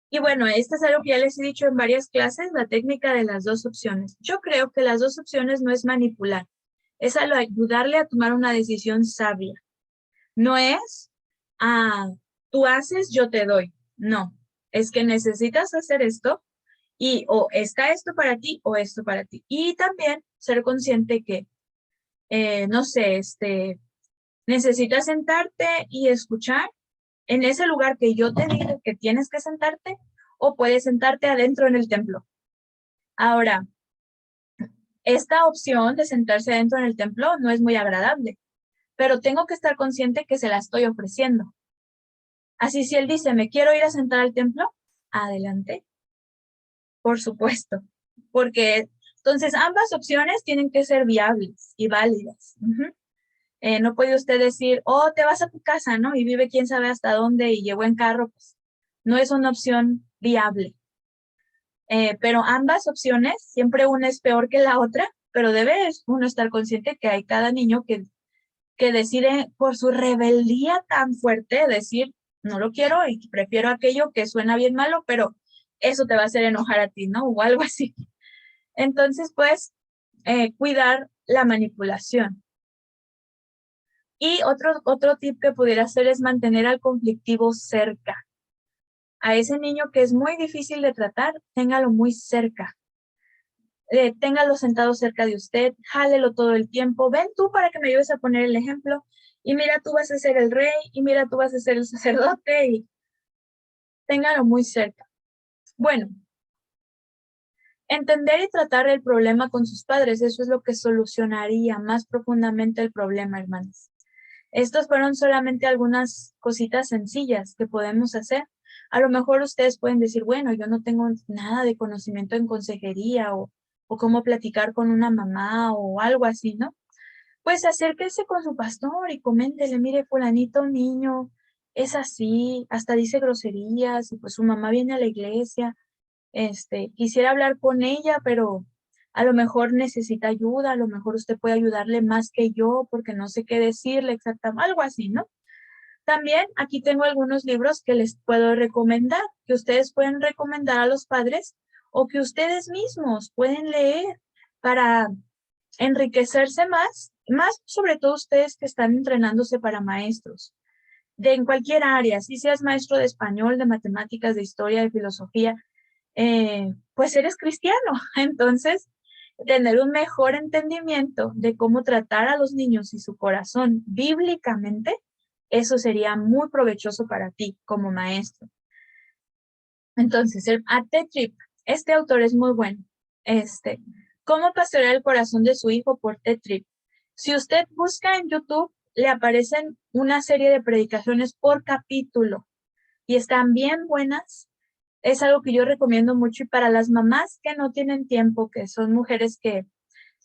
Y bueno, esto es algo que ya les he dicho en varias clases, la técnica de las 2 opciones. Yo creo que las 2 opciones no es manipular, es ayudarle a tomar una decisión sabia. No es, tú haces, yo te doy. No, es que necesitas hacer esto y o está esto para ti o esto para ti. Y también ser consciente que, no sé, necesitas sentarte y escuchar en ese lugar que yo te digo que tienes que sentarte o puedes sentarte adentro en el templo. Ahora, esta opción de sentarse adentro en el templo no es muy agradable, pero tengo que estar consciente que se la estoy ofreciendo. Así si él dice, me quiero ir a sentar al templo, adelante, por supuesto, porque entonces ambas opciones tienen que ser viables y válidas. No puede usted decir, oh, te vas a tu casa, ¿no? Y vive quién sabe hasta dónde y llegó en carro, pues no es una opción viable. Pero ambas opciones, siempre una es peor que la otra, pero debe uno estar consciente que hay cada niño que decide por su rebeldía tan fuerte decir, no lo quiero y prefiero aquello que suena bien malo, pero eso te va a hacer enojar a ti, ¿no? O algo así. Entonces, pues, cuidar la manipulación. Y otro tip que pudiera hacer es mantener al conflictivo cerca. A ese niño que es muy difícil de tratar, téngalo muy cerca. Téngalo sentado cerca de usted, jálelo todo el tiempo. Ven tú para que me ayudes a poner el ejemplo. Y mira, tú vas a ser el rey, y mira, tú vas a ser el sacerdote, y téngalo muy cerca. Bueno, entender y tratar el problema con sus padres, eso es lo que solucionaría más profundamente el problema, hermanos. Estos fueron solamente algunas cositas sencillas que podemos hacer. A lo mejor ustedes pueden decir, bueno, yo no tengo nada de conocimiento en consejería o cómo platicar con una mamá o algo así, ¿no? Pues acérquese con su pastor y coméntele, mire, fulanito, niño, es así, hasta dice groserías y pues su mamá viene a la iglesia, quisiera hablar con ella, pero a lo mejor necesita ayuda, a lo mejor usted puede ayudarle más que yo porque no sé qué decirle exactamente, algo así, ¿no? También aquí tengo algunos libros que les puedo recomendar, que ustedes pueden recomendar a los padres o que ustedes mismos pueden leer para enriquecerse más sobre todo ustedes que están entrenándose para maestros, en cualquier área, si seas maestro de español, de matemáticas, de historia, de filosofía, pues eres cristiano. Entonces, tener un mejor entendimiento de cómo tratar a los niños y su corazón bíblicamente, eso sería muy provechoso para ti como maestro. Entonces, a Ted Tripp, este autor es muy bueno. ¿Cómo pastorear el corazón de su hijo por Ted Tripp? Si usted busca en YouTube, le aparecen una serie de predicaciones por capítulo y están bien buenas. Es algo que yo recomiendo mucho y para las mamás que no tienen tiempo, que son mujeres que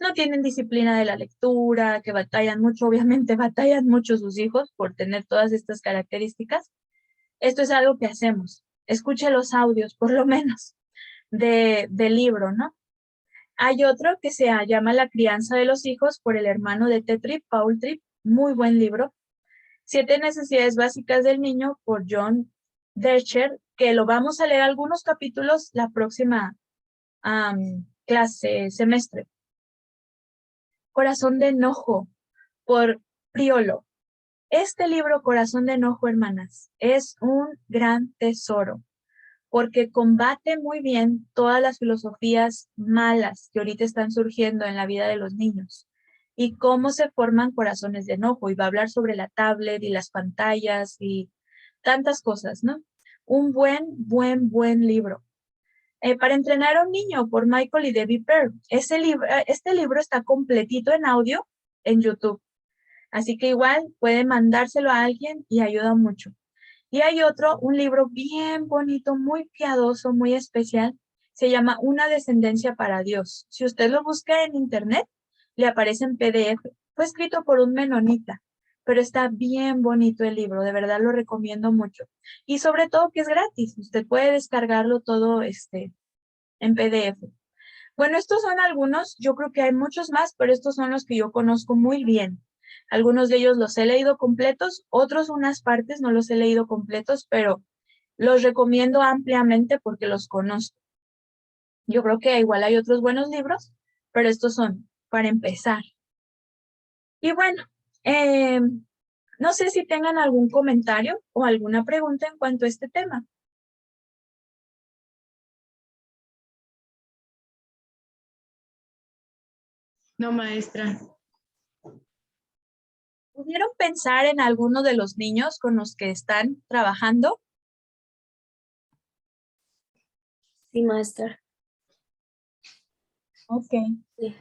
no tienen disciplina de la lectura, que batallan mucho, obviamente batallan mucho sus hijos por tener todas estas características. Esto es algo que hacemos. Escuche los audios, por lo menos, del libro, ¿no? Hay otro que se llama La crianza de los hijos por el hermano de Ted Tripp, Paul Tripp, muy buen libro. 7 necesidades básicas del niño por John Dercher, que lo vamos a leer algunos capítulos la próxima semestre. Corazón de enojo por Priolo. Este libro, Corazón de enojo, hermanas, es un gran tesoro porque combate muy bien todas las filosofías malas que ahorita están surgiendo en la vida de los niños y cómo se forman corazones de enojo. Y va a hablar sobre la tablet y las pantallas y tantas cosas, ¿no? Un buen libro. Para entrenar a un niño por Michael y Debbie Pearl. Este libro está completito en audio en YouTube. Así que igual puede mandárselo a alguien y ayuda mucho. Y hay otro, un libro bien bonito, muy piadoso, muy especial. Se llama Una descendencia para Dios. Si usted lo busca en internet, le aparece en PDF. Fue escrito por un menonita, pero está bien bonito el libro. De verdad lo recomiendo mucho. Y sobre todo que es gratis. Usted puede descargarlo todo en PDF. Bueno, estos son algunos. Yo creo que hay muchos más, pero estos son los que yo conozco muy bien. Algunos de ellos los he leído completos, otros unas partes no los he leído completos, pero los recomiendo ampliamente porque los conozco. Yo creo que igual hay otros buenos libros, pero estos son para empezar. Y bueno, no sé si tengan algún comentario o alguna pregunta en cuanto a este tema. No, maestra. ¿Pudieron pensar en alguno de los niños con los que están trabajando? Sí, maestra. Ok. Sí.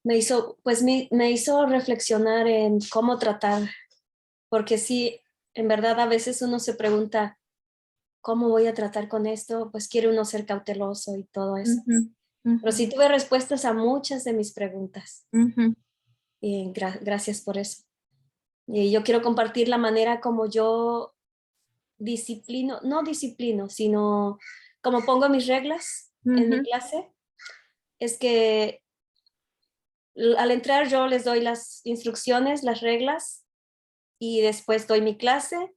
Me hizo reflexionar en cómo tratar, porque sí, en verdad a veces uno se pregunta, ¿cómo voy a tratar con esto? Pues quiere uno ser cauteloso y todo eso. Pero sí tuve respuestas a muchas de mis preguntas. Y gracias por eso. Y yo quiero compartir la manera como yo no disciplino, sino como pongo mis reglas en mi clase. Es que al entrar yo les doy las instrucciones, las reglas, y después doy mi clase.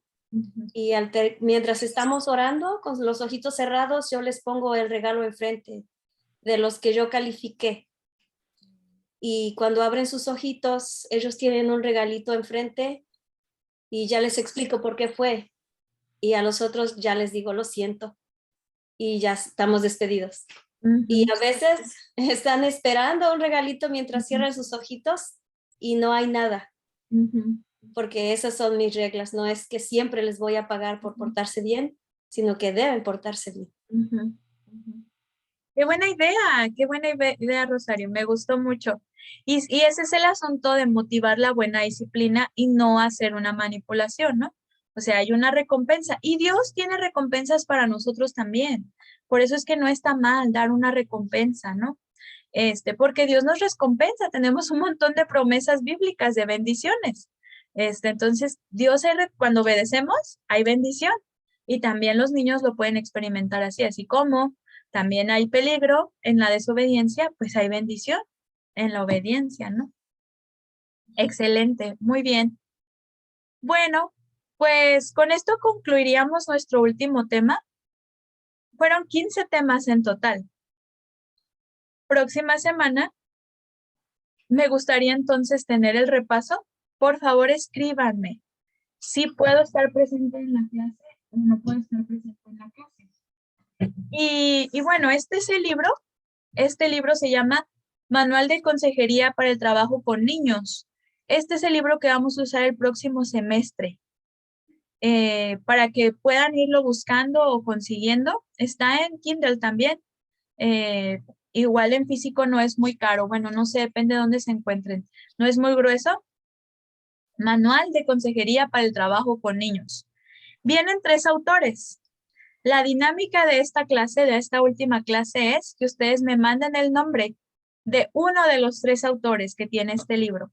Y mientras estamos orando, con los ojitos cerrados, yo les pongo el regalo enfrente de los que yo califiqué. Y cuando abren sus ojitos, ellos tienen un regalito enfrente y ya les explico por qué fue. Y a los otros ya les digo, lo siento. Y ya estamos despedidos. Y a veces están esperando un regalito mientras cierran sus ojitos y no hay nada. Porque esas son mis reglas. No es que siempre les voy a pagar por portarse bien, sino que deben portarse bien. Qué buena idea, Rosario, me gustó mucho. Y ese es el asunto de motivar la buena disciplina y no hacer una manipulación, ¿no? O sea, hay una recompensa y Dios tiene recompensas para nosotros también. Por eso es que no está mal dar una recompensa, ¿no? Porque Dios nos recompensa, tenemos un montón de promesas bíblicas de bendiciones. Entonces, cuando obedecemos, hay bendición. Y también los niños lo pueden experimentar así como también hay peligro en la desobediencia, pues hay bendición en la obediencia, ¿no? Excelente, muy bien. Bueno, pues con esto concluiríamos nuestro último tema. Fueron 15 temas en total. Próxima semana me gustaría entonces tener el repaso. Por favor, escríbanme si puedo estar presente en la clase o no puedo estar presente en la clase. Y bueno, este es el libro. Este libro se llama Manual de Consejería para el Trabajo con Niños. Este es el libro que vamos a usar el próximo semestre. Para que puedan irlo buscando o consiguiendo. Está en Kindle también. Igual en físico no es muy caro. Bueno, no sé, depende de dónde se encuentren. No es muy grueso. Manual de Consejería para el Trabajo con Niños. Vienen 3 autores. La dinámica de esta clase, de esta última clase, es que ustedes me manden el nombre de uno de los 3 autores que tiene este libro.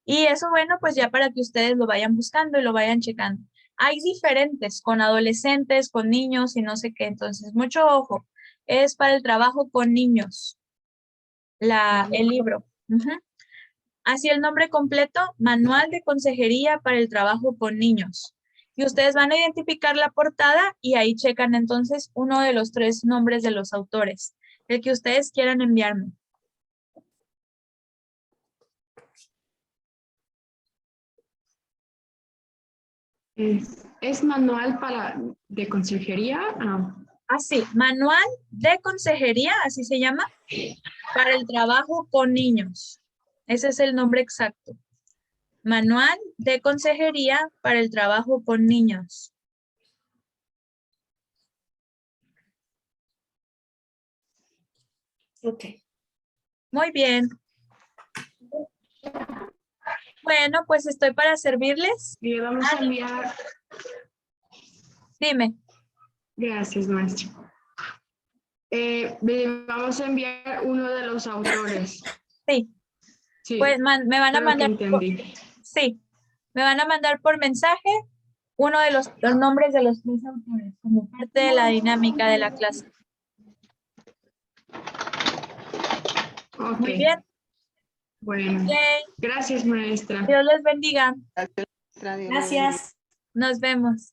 Y eso, bueno, pues ya para que ustedes lo vayan buscando y lo vayan checando. Hay diferentes, con adolescentes, con niños y no sé qué. Entonces, mucho ojo. Es para el trabajo con niños. El libro. Así el nombre completo, Manual de Consejería para el Trabajo con Niños. Y ustedes van a identificar la portada y ahí checan entonces uno de los 3 nombres de los autores, el que ustedes quieran enviarme. ¿Es manual de consejería? Así, Manual de Consejería, así se llama, para el trabajo con niños. Ese es el nombre exacto. Manual de Consejería para el trabajo con niños. Ok. Muy bien. Bueno, pues estoy para servirles. Y vamos a enviar. Dime. Gracias, maestra. Vamos a enviar uno de los autores. Sí. Sí. Pues me van a Creo mandar. que entendí. Sí. Me van a mandar por mensaje uno de los nombres de los 3 autores como parte de la dinámica de la clase. Ok. Muy bien. Bueno. Okay. Gracias, maestra. Dios les bendiga. Gracias. Nos vemos.